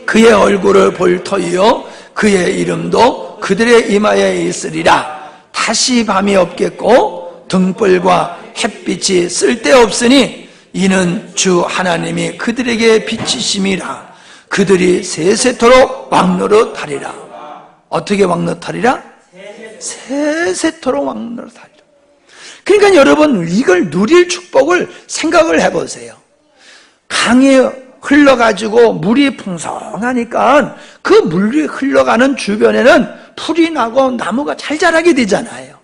그의 얼굴을 볼 터이요 그의 이름도 그들의 이마에 있으리라. 다시 밤이 없겠고 등불과 햇빛이 쓸데없으니 이는 주 하나님이 그들에게 빛이심이라. 그들이 세세토록 왕노릇하리라. 어떻게 왕노릇하리라? 세세토록 왕노릇하리라. 그러니까 여러분, 이걸 누릴 축복을 생각을 해보세요. 강이 흘러가지고 물이 풍성하니까 그 물이 흘러가는 주변에는 풀이 나고 나무가 잘 자라게 되잖아요.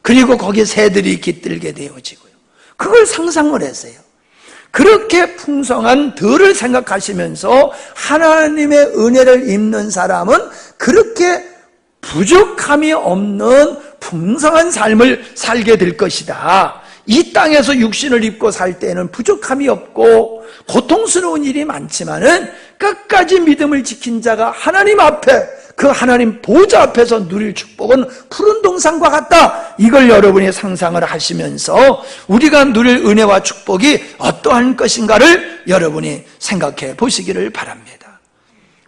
그리고 거기에 새들이 깃들게 되어지고요. 그걸 상상을 했어요. 그렇게 풍성한 들을 생각하시면서 하나님의 은혜를 입는 사람은 그렇게 부족함이 없는 풍성한 삶을 살게 될 것이다. 이 땅에서 육신을 입고 살 때는 부족함이 없고 고통스러운 일이 많지만은 끝까지 믿음을 지킨 자가 하나님 앞에, 그 하나님 보좌 앞에서 누릴 축복은 푸른 동산과 같다. 이걸 여러분이 상상을 하시면서 우리가 누릴 은혜와 축복이 어떠한 것인가를 여러분이 생각해 보시기를 바랍니다.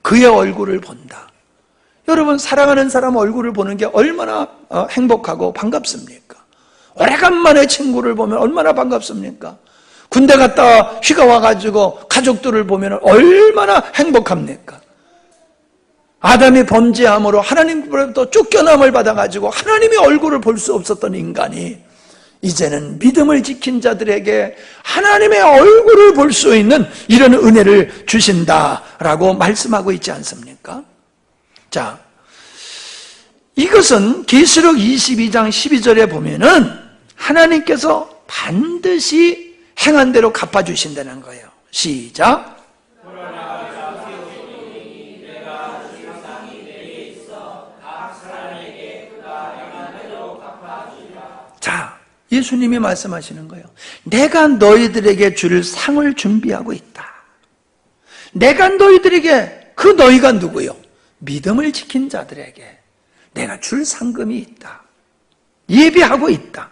그의 얼굴을 본다. 여러분, 사랑하는 사람 얼굴을 보는 게 얼마나 행복하고 반갑습니까? 오래간만에 친구를 보면 얼마나 반갑습니까? 군대 갔다 휴가 와가지고 가족들을 보면 얼마나 행복합니까? 아담이 범죄함으로 하나님으로부터 쫓겨남을 받아가지고 하나님의 얼굴을 볼 수 없었던 인간이 이제는 믿음을 지킨 자들에게 하나님의 얼굴을 볼 수 있는 이런 은혜를 주신다라고 말씀하고 있지 않습니까? 자, 이것은 계시록 22장 12절에 보면은 하나님께서 반드시 행한 대로 갚아주신다는 거예요. 시작. 자, 예수님이 말씀하시는 거예요. 내가 너희들에게 줄 상을 준비하고 있다. 내가 너희들에게, 그 너희가 누구요? 믿음을 지킨 자들에게 내가 줄 상금이 있다. 예비하고 있다.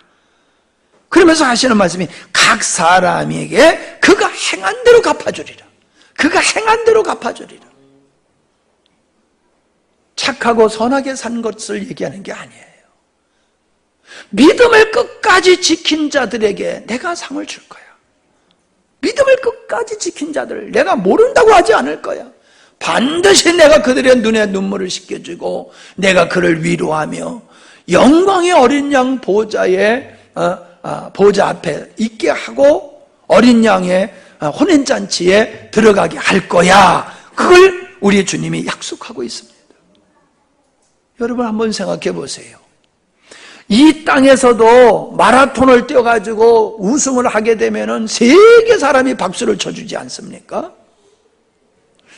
그러면서 하시는 말씀이 각 사람에게 그가 행한 대로 갚아주리라. 그가 행한 대로 갚아주리라. 착하고 선하게 산 것을 얘기하는 게 아니에요. 믿음을 끝까지 지킨 자들에게 내가 상을 줄 거야. 믿음을 끝까지 지킨 자들을 내가 모른다고 하지 않을 거야. 반드시 내가 그들의 눈에 눈물을 씻겨주고 내가 그를 위로하며 영광의 어린 양 보좌에 보좌 앞에 있게 하고 어린 양의 혼인잔치에 들어가게 할 거야. 그걸 우리 주님이 약속하고 있습니다. 여러분 한번 생각해 보세요. 이 땅에서도 마라톤을 뛰어가지고 우승을 하게 되면은 세계 사람이 박수를 쳐주지 않습니까?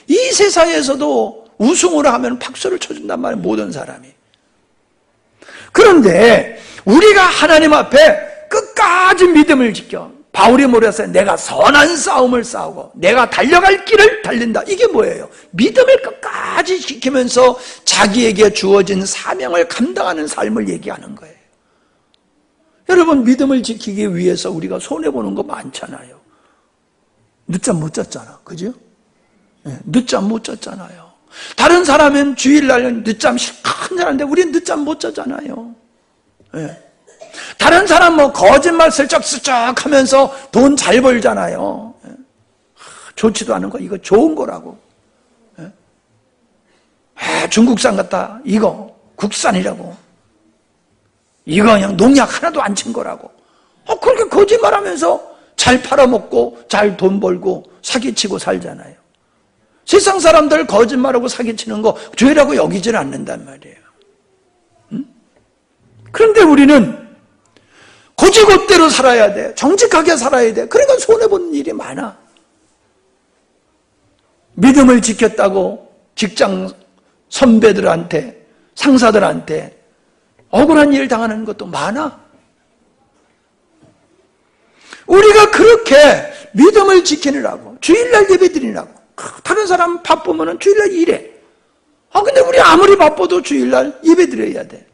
이 세상에서도 우승을 하면 박수를 쳐준단 말이에요. 모든 사람이. 그런데 우리가 하나님 앞에 끝까지 믿음을 지켜, 바울이 뭐랬어요? 내가 선한 싸움을 싸우고 내가 달려갈 길을 달린다. 이게 뭐예요? 믿음을 끝까지 지키면서 자기에게 주어진 사명을 감당하는 삶을 얘기하는 거예요. 여러분, 믿음을 지키기 위해서 우리가 손해보는 거 많잖아요. 늦잠 못 잤잖아. 그죠? 네, 늦잠 못 잤잖아요. 다른 사람은 주일날 늦잠 실컷 자는데 우리는 늦잠 못 자잖아요. 네. 다른 사람 거짓말 슬쩍슬쩍 하면서 돈 잘 벌잖아요. 네. 좋지도 않은 거, 이거 좋은 거라고. 네. 중국산 같다. 이거 국산이라고. 이거 그냥 농약 하나도 안 친 거라고. 그렇게 거짓말하면서 잘 팔아먹고 잘 돈 벌고 사기치고 살잖아요. 세상 사람들 거짓말하고 사기치는 거 죄라고 여기질 않는단 말이에요. 응? 그런데 우리는 고지곳대로 살아야 돼. 정직하게 살아야 돼. 그러니까 손해보는 일이 많아. 믿음을 지켰다고 직장 선배들한테, 상사들한테 억울한 일 당하는 것도 많아. 우리가 그렇게 믿음을 지키느라고, 주일날 예배드리라고, 다른 사람 바쁘면 주일날 일해. 근데 우리 아무리 바빠도 주일날 예배드려야 돼.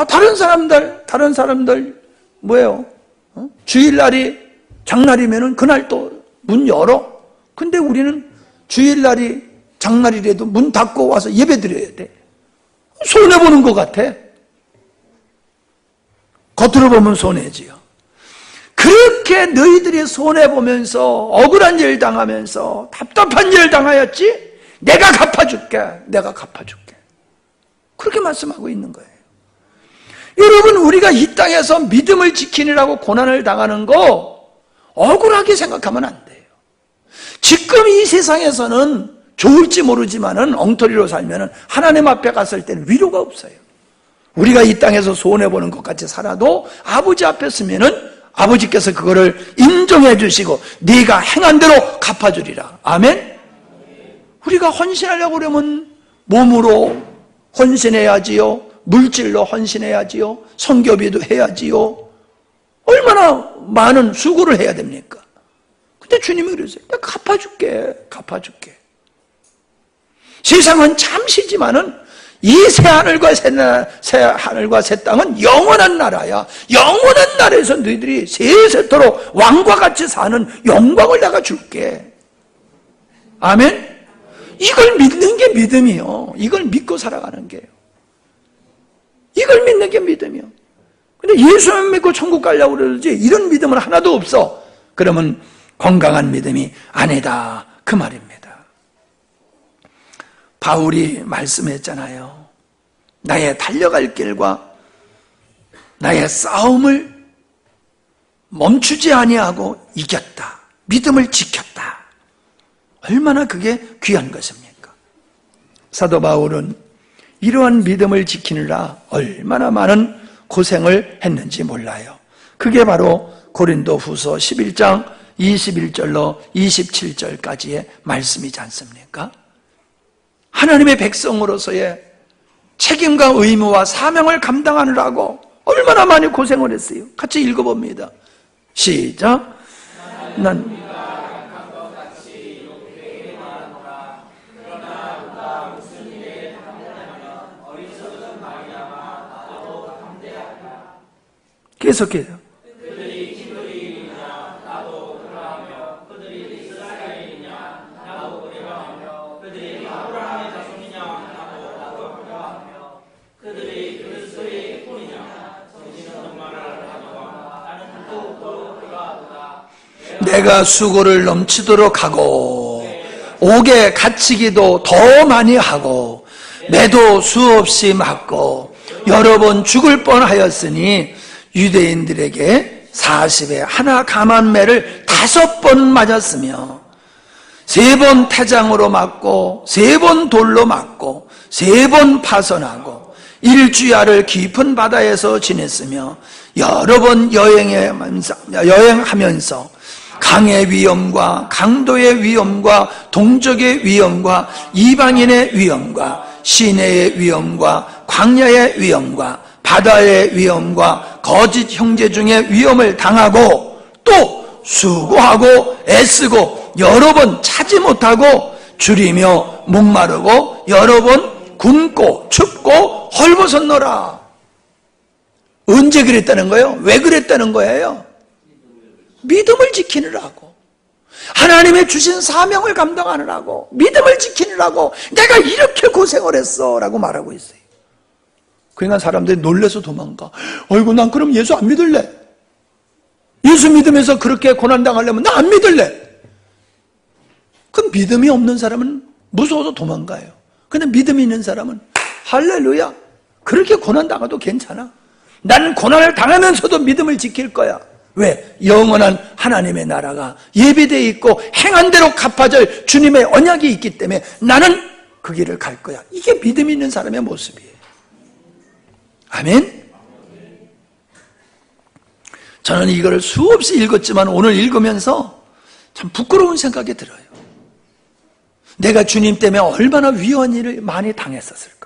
다른 사람들 뭐예요? 주일날이 장날이면은 그날 또 문 열어. 근데 우리는 주일날이 장날이라도 문 닫고 와서 예배드려야 돼. 손해보는 것 같아. 겉으로 보면 손해지요. 그렇게 너희들이 손해보면서 억울한 일 당하면서 답답한 일 당하였지? 내가 갚아줄게. 그렇게 말씀하고 있는 거예요. 여러분, 우리가 이 땅에서 믿음을 지키느라고 고난을 당하는 거 억울하게 생각하면 안 돼요. 지금 이 세상에서는 좋을지 모르지만은 엉터리로 살면은 하나님 앞에 갔을 때는 위로가 없어요. 우리가 이 땅에서 손해보는 것 같이 살아도 아버지 앞에 서면은 아버지께서 그거를 인정해 주시고 네가 행한 대로 갚아주리라. 아멘? 우리가 헌신하려고 그러면 몸으로 헌신해야지요. 물질로 헌신해야지요. 선교비도 해야지요. 얼마나 많은 수고를 해야 됩니까? 근데 주님이 그러세요. 내가 갚아줄게. 세상은 잠시지만은 이 새하늘과 새 땅은 영원한 나라야. 영원한 나라에서 너희들이 세세토록 왕과 같이 사는 영광을 내가 줄게. 아멘? 이걸 믿는 게 믿음이요. 이걸 믿고 살아가는 게요. 이걸 믿는 게 믿음이요. 근데 예수만 믿고 천국 가려고 그러지 이런 믿음은 하나도 없어. 그러면 건강한 믿음이 아니다. 그 말입니다. 바울이 말씀했잖아요. 나의 달려갈 길과 나의 싸움을 멈추지 아니하고 이겼다. 믿음을 지켰다. 얼마나 그게 귀한 것입니까? 사도 바울은 이러한 믿음을 지키느라 얼마나 많은 고생을 했는지 몰라요. 그게 바로 고린도후서 11장 21절로 27절까지의 말씀이지 않습니까? 하나님의 백성으로서의 책임과 의무와 사명을 감당하느라고 얼마나 많이 고생을 했어요. 같이 읽어봅니다. 시작. 계속해요. 내가 수고를 넘치도록 하고 옥에 갇히기도 더 많이 하고 매도 수없이 맞고 여러 번 죽을 뻔하였으니 유대인들에게 40에 하나 감한 매를 5번 맞았으며 3번 태장으로 맞고 3번 돌로 맞고 3번 파선하고 일주야를 깊은 바다에서 지냈으며 여러 번 여행하면서 강의 위험과 강도의 위험과 동족의 위험과 이방인의 위험과 시내의 위험과 광야의 위험과 바다의 위험과 거짓 형제 중에 위험을 당하고 또 수고하고 애쓰고 여러 번 차지 못하고 줄이며 목마르고 여러 번 굶고 춥고 헐벗었노라. 언제 그랬다는 거예요? 왜 그랬다는 거예요? 믿음을 지키느라고, 하나님의 주신 사명을 감당하느라고, 믿음을 지키느라고 내가 이렇게 고생을 했어 라고 말하고 있어요. 그러니까 사람들이 놀래서 도망가. 어이구, 난 그럼 예수 안 믿을래. 예수 믿으면서 그렇게 고난당하려면 나 안 믿을래. 그 믿음이 없는 사람은 무서워서 도망가요. 근데 믿음이 있는 사람은 할렐루야, 그렇게 고난당해도 괜찮아. 나는 고난을 당하면서도 믿음을 지킬 거야. 왜? 영원한 하나님의 나라가 예비되어 있고 행한 대로 갚아질 주님의 언약이 있기 때문에 나는 그 길을 갈 거야. 이게 믿음 있는 사람의 모습이에요. 아멘? 저는 이거를 수없이 읽었지만 오늘 읽으면서 참 부끄러운 생각이 들어요. 내가 주님 때문에 얼마나 위헌 일을 많이 당했었을까.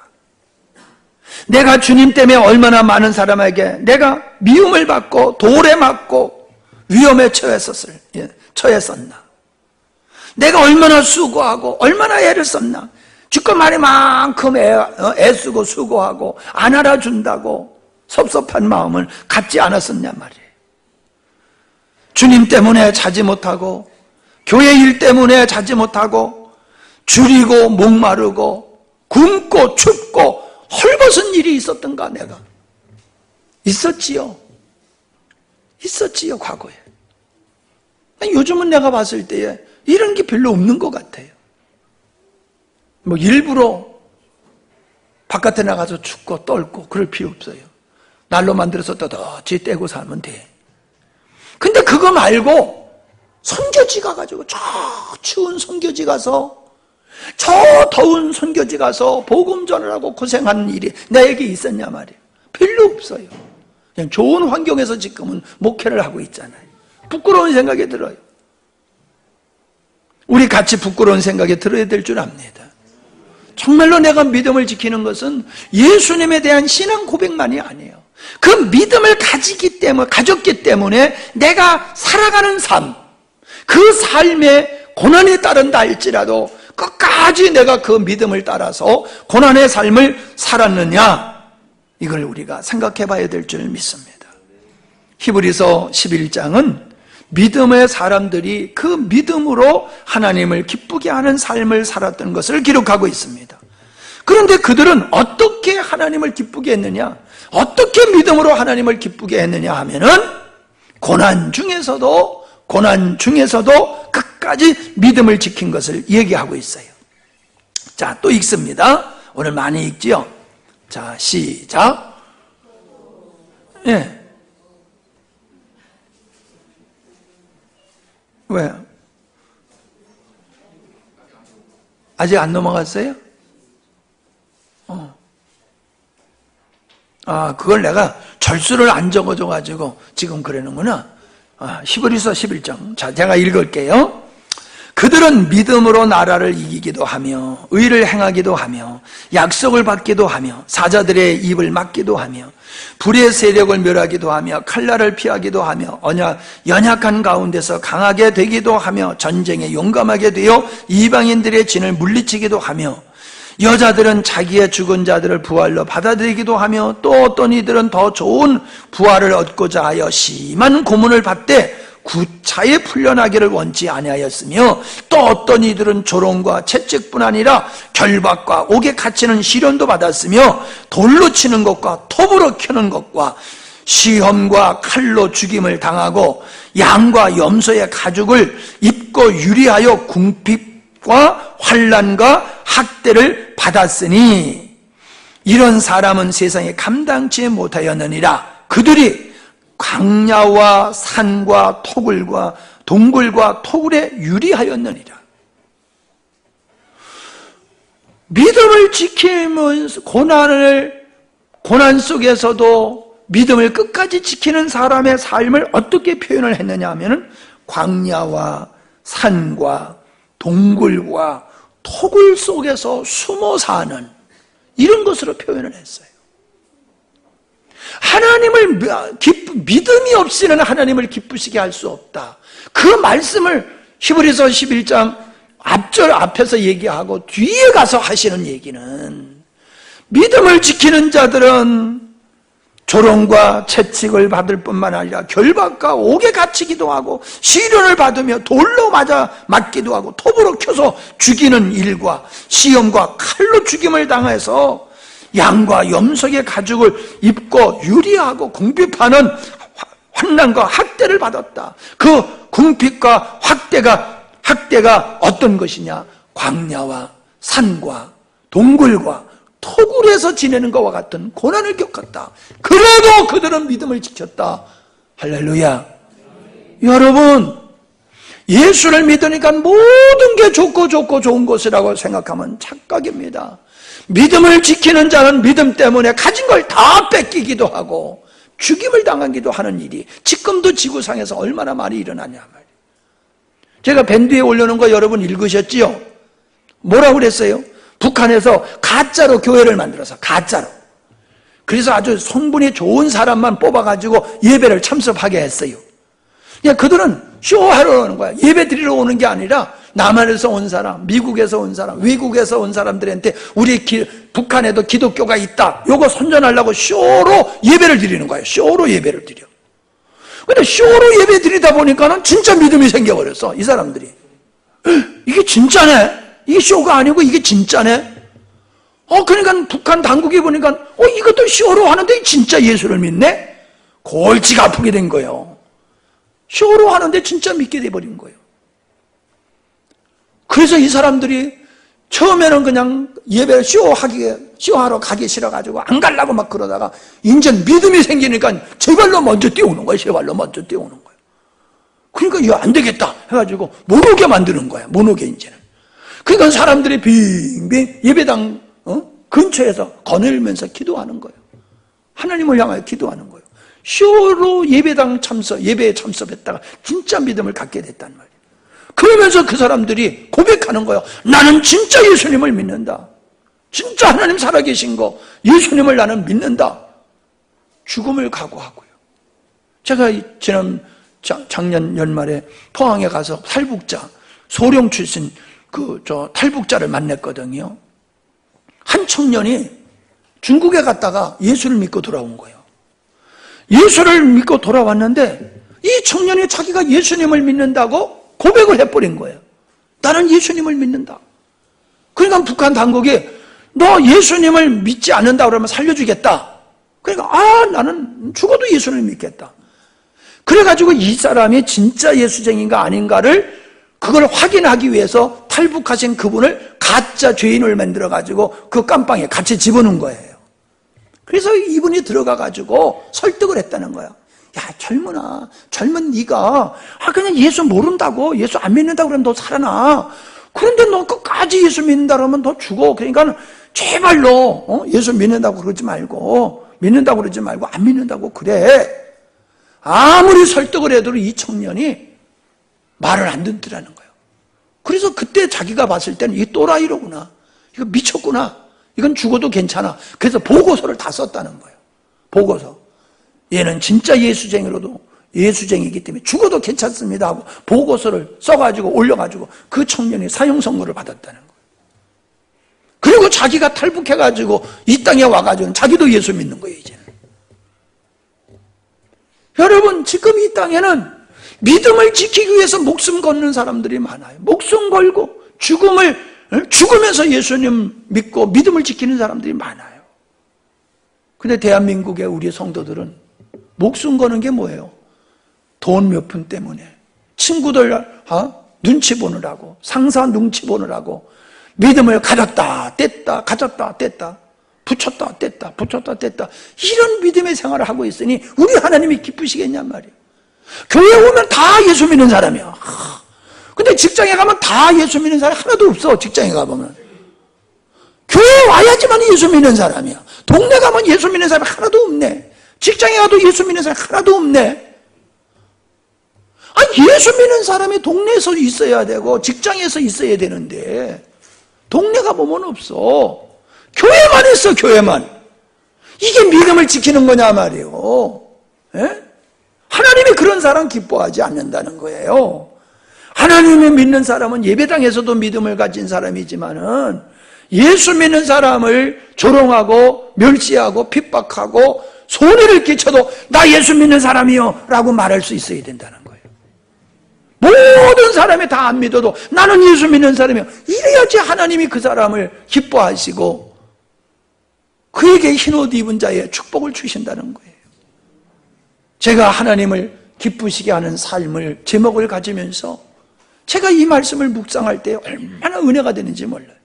내가 주님 때문에 얼마나 많은 사람에게 내가 미움을 받고 돌에 맞고 위험에 처했었나. 내가 얼마나 수고하고 얼마나 애를 썼나. 주껏 말이만큼 애쓰고 수고하고 안 알아준다고 섭섭한 마음을 갖지 않았었냐 말이에요. 주님 때문에 자지 못하고 교회 일 때문에 자지 못하고 줄이고 목마르고 굶고 춥고 헐벗은 일이 있었던가. 내가 있었지요. 과거에. 요즘은 내가 봤을 때에 이런 게 별로 없는 것 같아요. 뭐 일부러 바깥에 나가서 춥고 떨고 그럴 필요 없어요. 날로 만들어서 떳떳이 떼고 살면 돼. 근데 그거 말고 선교지 가가지고 저 추운 선교지 가서 저 더운 선교지 가서 복음 전하라고 고생하는 일이 나에게 있었냐 말이에요. 별로 없어요. 그냥 좋은 환경에서 지금은 목회를 하고 있잖아요. 부끄러운 생각이 들어요. 우리 같이 부끄러운 생각이 들어야 될 줄 압니다. 정말로 내가 믿음을 지키는 것은 예수님에 대한 신앙 고백만이 아니에요. 그 믿음을 가졌기 때문에 내가 살아가는 삶, 그 삶에 고난이 따른다 할지라도 끝까지 내가 그 믿음을 따라서 고난의 삶을 살았느냐, 이걸 우리가 생각해 봐야 될 줄 믿습니다. 히브리서 11장은 믿음의 사람들이 그 믿음으로 하나님을 기쁘게 하는 삶을 살았던 것을 기록하고 있습니다. 그런데 그들은 어떻게 하나님을 기쁘게 했느냐, 어떻게 믿음으로 하나님을 기쁘게 했느냐 하면은 고난 중에서도 끝까지 믿음을 지킨 것을 얘기하고 있어요. 자, 또 읽습니다. 오늘 많이 읽지요. 자, 시작. 예. 왜? 아직 안 넘어갔어요? 그걸 내가 절수를 안 적어줘가지고 지금 그러는구나. 히브리서 11장. 자, 제가 읽을게요. 그들은 믿음으로 나라를 이기기도 하며 의를 행하기도 하며 약속을 받기도 하며 사자들의 입을 막기도 하며 불의 세력을 멸하기도 하며 칼날을 피하기도 하며 연약한 가운데서 강하게 되기도 하며 전쟁에 용감하게 되어 이방인들의 진을 물리치기도 하며 여자들은 자기의 죽은 자들을 부활로 받아들이기도 하며 또 어떤 이들은 더 좋은 부활을 얻고자 하여 심한 고문을 받되 구차에 풀려나기를 원치 아니하였으며 또 어떤 이들은 조롱과 채찍뿐 아니라 결박과 옥에 갇히는 시련도 받았으며 돌로 치는 것과 톱으로 켜는 것과 시험과 칼로 죽임을 당하고 양과 염소의 가죽을 입고 유리하여 궁핍과 환난과 학대를 받았으니 이런 사람은 세상에 감당치 못하였느니라. 그들이 광야와 산과 토굴과 동굴과 토굴에 유리하였느니라. 믿음을 지키면서 고난 속에서도 믿음을 끝까지 지키는 사람의 삶을 어떻게 표현을 했느냐 하면은 광야와 산과 동굴과 토굴 속에서 숨어 사는 이런 것으로 표현을 했어요. 믿음이 없이는 하나님을 기쁘시게 할 수 없다. 그 말씀을 히브리서 11장 앞에서 얘기하고 뒤에 가서 하시는 얘기는 믿음을 지키는 자들은 조롱과 채찍을 받을 뿐만 아니라 결박과 옥에 갇히기도 하고 시련을 받으며 돌로 맞기도 하고 톱으로 켜서 죽이는 일과 시험과 칼로 죽임을 당해서 양과 염소의 가죽을 입고 유리하고 궁핍하는 환난과 학대를 받았다. 그 궁핍과 학대가 어떤 것이냐? 광야와 산과 동굴과 토굴에서 지내는 것과 같은 고난을 겪었다. 그래도 그들은 믿음을 지켰다. 할렐루야. 여러분, 예수를 믿으니까 모든 게 좋고 좋은 것이라고 생각하면 착각입니다. 믿음을 지키는 자는 믿음 때문에 가진 걸 다 뺏기기도 하고 죽임을 당하기도 하는 일이 지금도 지구상에서 얼마나 많이 일어나냐 말이에요. 제가 밴드에 올려놓은 거 여러분 읽으셨지요? 뭐라고 그랬어요? 북한에서 가짜로 교회를 만들어서 가짜로 그래서 아주 성분이 좋은 사람만 뽑아가지고 예배를 참석하게 했어요. 그러니까 그들은 쇼하러 오는 거야. 예배 드리러 오는 게 아니라 남한에서 온 사람, 미국에서 온 사람, 외국에서 온 사람들한테 우리 북한에도 기독교가 있다, 요거 선전하려고 쇼로 예배를 드리는 거예요. 쇼로 예배를 드려. 근데 쇼로 예배 드리다 보니까는 진짜 믿음이 생겨버렸어, 이 사람들이. 이게 진짜네? 이게 쇼가 아니고 이게 진짜네? 그러니까 북한 당국이 보니까 이것도 쇼로 하는데 진짜 예수를 믿네? 골치가 아프게 된 거예요. 쇼로 하는데 진짜 믿게 돼버린 거예요. 그래서 이 사람들이 처음에는 그냥 예배를 쇼하러 가기 싫어가지고 안 가려고 막 그러다가 이제 믿음이 생기니까 제발로 먼저 뛰어오는 거예요. 제발로 먼저 뛰어오는 거예요. 그러니까 이거 안 되겠다 해가지고 못 오게 만드는 거야. 못 오게 이제는. 그러니까 사람들이 빙빙 예배당 근처에서 거닐면서 기도하는 거예요. 하나님을 향하여 기도하는 거예요. 쇼로 예배에 참석했다가 진짜 믿음을 갖게 됐단 말이에요. 그러면서 그 사람들이 고백하는 거예요. 나는 진짜 예수님을 믿는다. 진짜 하나님 살아계신 거, 예수님을 나는 믿는다. 죽음을 각오하고요. 제가 작년 연말에 포항에 가서 탈북자, 소령 출신 탈북자를 만났거든요. 한 청년이 중국에 갔다가 예수를 믿고 돌아온 거예요. 예수를 믿고 돌아왔는데 이 청년이 자기가 예수님을 믿는다고 고백을 해버린 거예요. 나는 예수님을 믿는다. 그러니까 북한 당국이 너 예수님을 믿지 않는다 그러면 살려주겠다. 그러니까 나는 죽어도 예수를 믿겠다. 그래가지고 이 사람이 진짜 예수쟁인가 아닌가를 그걸 확인하기 위해서 탈북하신 그분을 가짜 죄인을 만들어가지고 그 깜빵에 같이 집어넣은 거예요. 그래서 이분이 들어가가지고 설득을 했다는 거야. 야, 젊은 네가 그냥 예수 모른다고, 예수 안 믿는다고 그러면 너 살아나. 그런데 너 끝까지 예수 믿는다 그러면 너 죽어. 그러니까 제발로 예수 믿는다고 그러지 말고 안 믿는다고 그래. 아무리 설득을 해도 이 청년이 말을 안 듣더라는 거예요. 그래서 그때 자기가 봤을 때는 이 또라이로구나, 이거 미쳤구나, 이건 죽어도 괜찮아. 그래서 보고서를 다 썼다는 거예요. 보고서. 얘는 진짜 예수쟁이기 때문에 죽어도 괜찮습니다 하고 보고서를 써가지고 올려가지고 그 청년이 사형 선고를 받았다는 거예요. 그리고 자기가 탈북해가지고 이 땅에 와가지고 자기도 예수 믿는 거예요, 이제는. 여러분, 지금 이 땅에는 믿음을 지키기 위해서 목숨 걷는 사람들이 많아요. 목숨 걸고 죽으면서 예수님 믿고 믿음을 지키는 사람들이 많아요. 근데 대한민국의 우리 성도들은 목숨 거는 게 뭐예요? 돈 몇 푼 때문에, 친구들 눈치 보느라고, 상사 눈치 보느라고 믿음을 가졌다 뗐다, 가졌다 뗐다, 붙였다 뗐다, 이런 믿음의 생활을 하고 있으니 우리 하나님이 기쁘시겠냔 말이에요. 교회 오면 다 예수 믿는 사람이야. 근데 직장에 가면 다 예수 믿는 사람이 하나도 없어. 직장에 가보면 교회 와야지만 예수 믿는 사람이야. 동네 가면 예수 믿는 사람이 하나도 없네. 직장에 가도 예수 믿는 사람이 하나도 없네. 예수 믿는 사람이 동네에서 있어야 되고 직장에서 있어야 되는데 동네 가보면 없어. 교회만 있어, 교회만. 이게 믿음을 지키는 거냐 말이에요. 예? 하나님이 그런 사람 기뻐하지 않는다는 거예요. 하나님이 믿는 사람은 예배당에서도 믿음을 가진 사람이지만은 예수 믿는 사람을 조롱하고 멸시하고 핍박하고 손해를 끼쳐도 나 예수 믿는 사람이요 라고 말할 수 있어야 된다는 거예요. 모든 사람이 다 안 믿어도 나는 예수 믿는 사람이요, 이래야지 하나님이 그 사람을 기뻐하시고 그에게 흰옷 입은 자의 축복을 주신다는 거예요. 제가 하나님을 기쁘시게 하는 삶을 제목을 가지면서 제가 이 말씀을 묵상할 때 얼마나 은혜가 되는지 몰라요.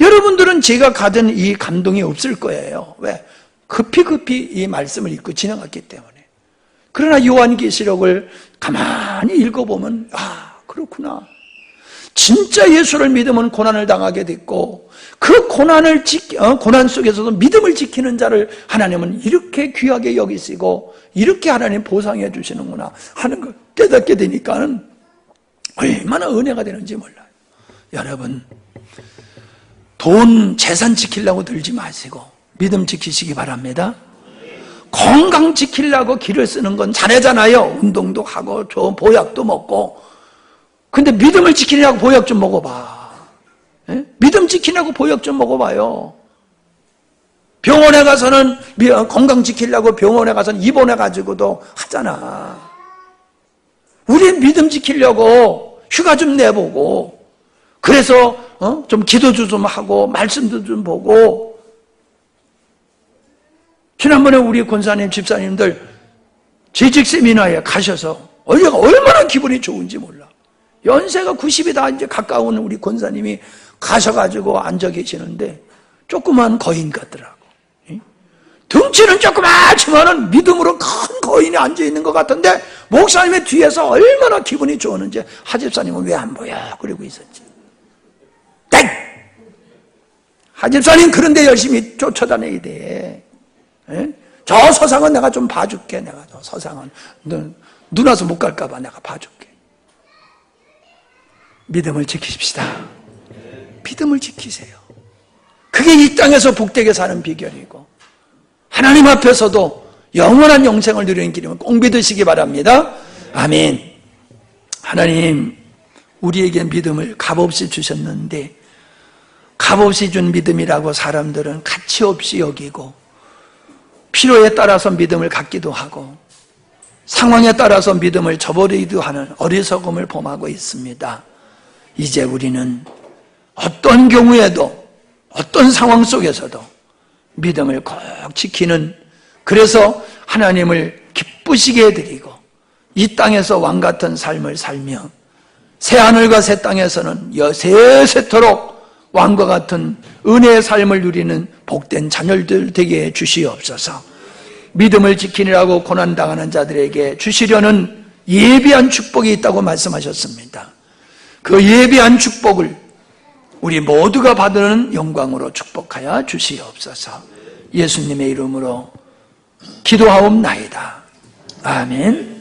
여러분들은 제가 가진 이 감동이 없을 거예요. 왜? 급히 이 말씀을 읽고 지나갔기 때문에. 그러나 요한계시록을 가만히 읽어보면 그렇구나. 진짜 예수를 믿으면 고난을 당하게 됐고 그 고난 속에서도 믿음을 지키는 자를 하나님은 이렇게 귀하게 여기시고 이렇게 하나님 보상해 주시는구나 하는 걸 깨닫게 되니까는 얼마나 은혜가 되는지 몰라요. 여러분, 돈, 재산 지키려고 들지 마시고 믿음 지키시기 바랍니다. 건강 지키려고 기를 쓰는 건 잘하잖아요. 운동도 하고 좋은 보약도 먹고. 근데 믿음을 지키려고 보약 좀 먹어봐. 예? 믿음 지키려고 보약 좀 먹어봐요. 병원에 가서는 건강 지키려고 병원에 가서는 입원해가지고도 하잖아. 우리 믿음 지키려고 휴가 좀 내보고, 그래서 좀 기도도 좀 하고 말씀도 좀 보고. 지난번에 우리 권사님 집사님들 재직 세미나에 가셔서 얼마나 기분이 좋은지 몰라. 연세가 90이 다 이제 가까운 우리 권사님이 가셔가지고 앉아 계시는데 조그만 거인 같더라고. 등치는 조그맣지만은 믿음으로 큰 거인이 앉아 있는 것 같은데 목사님의 뒤에서 얼마나 기분이 좋았는지 하집사님은 왜 안 보여? 그러고 있었지. 땡! 하집사님 그런데 열심히 쫓아다녀야 돼. 에? 저 서상은 내가 좀 봐줄게. 내가 저 서상은 눈 와서 못 갈까봐 내가 봐줄게. 믿음을 지키십시다. 믿음을 지키세요. 그게 이 땅에서 복되게 사는 비결이고 하나님 앞에서도 영원한 영생을 누리는 길임을 꼭 믿으시기 바랍니다. 아멘. 하나님, 우리에게 믿음을 값없이 주셨는데 값없이 준 믿음이라고 사람들은 가치 없이 여기고 필요에 따라서 믿음을 갖기도 하고 상황에 따라서 믿음을 저버리기도 하는 어리석음을 범하고 있습니다. 이제 우리는 어떤 경우에도 어떤 상황 속에서도 믿음을 꼭 지키는, 그래서 하나님을 기쁘시게 해드리고 이 땅에서 왕같은 삶을 살며 새하늘과 새 땅에서는 세세토록 왕과 같은 은혜의 삶을 누리는 복된 자녀들 되게 해주시옵소서. 믿음을 지키느라고 고난당하는 자들에게 주시려는 예비한 축복이 있다고 말씀하셨습니다. 그 예비한 축복을 우리 모두가 받는 영광으로 축복하여 주시옵소서. 예수님의 이름으로 기도하옵나이다. 아멘.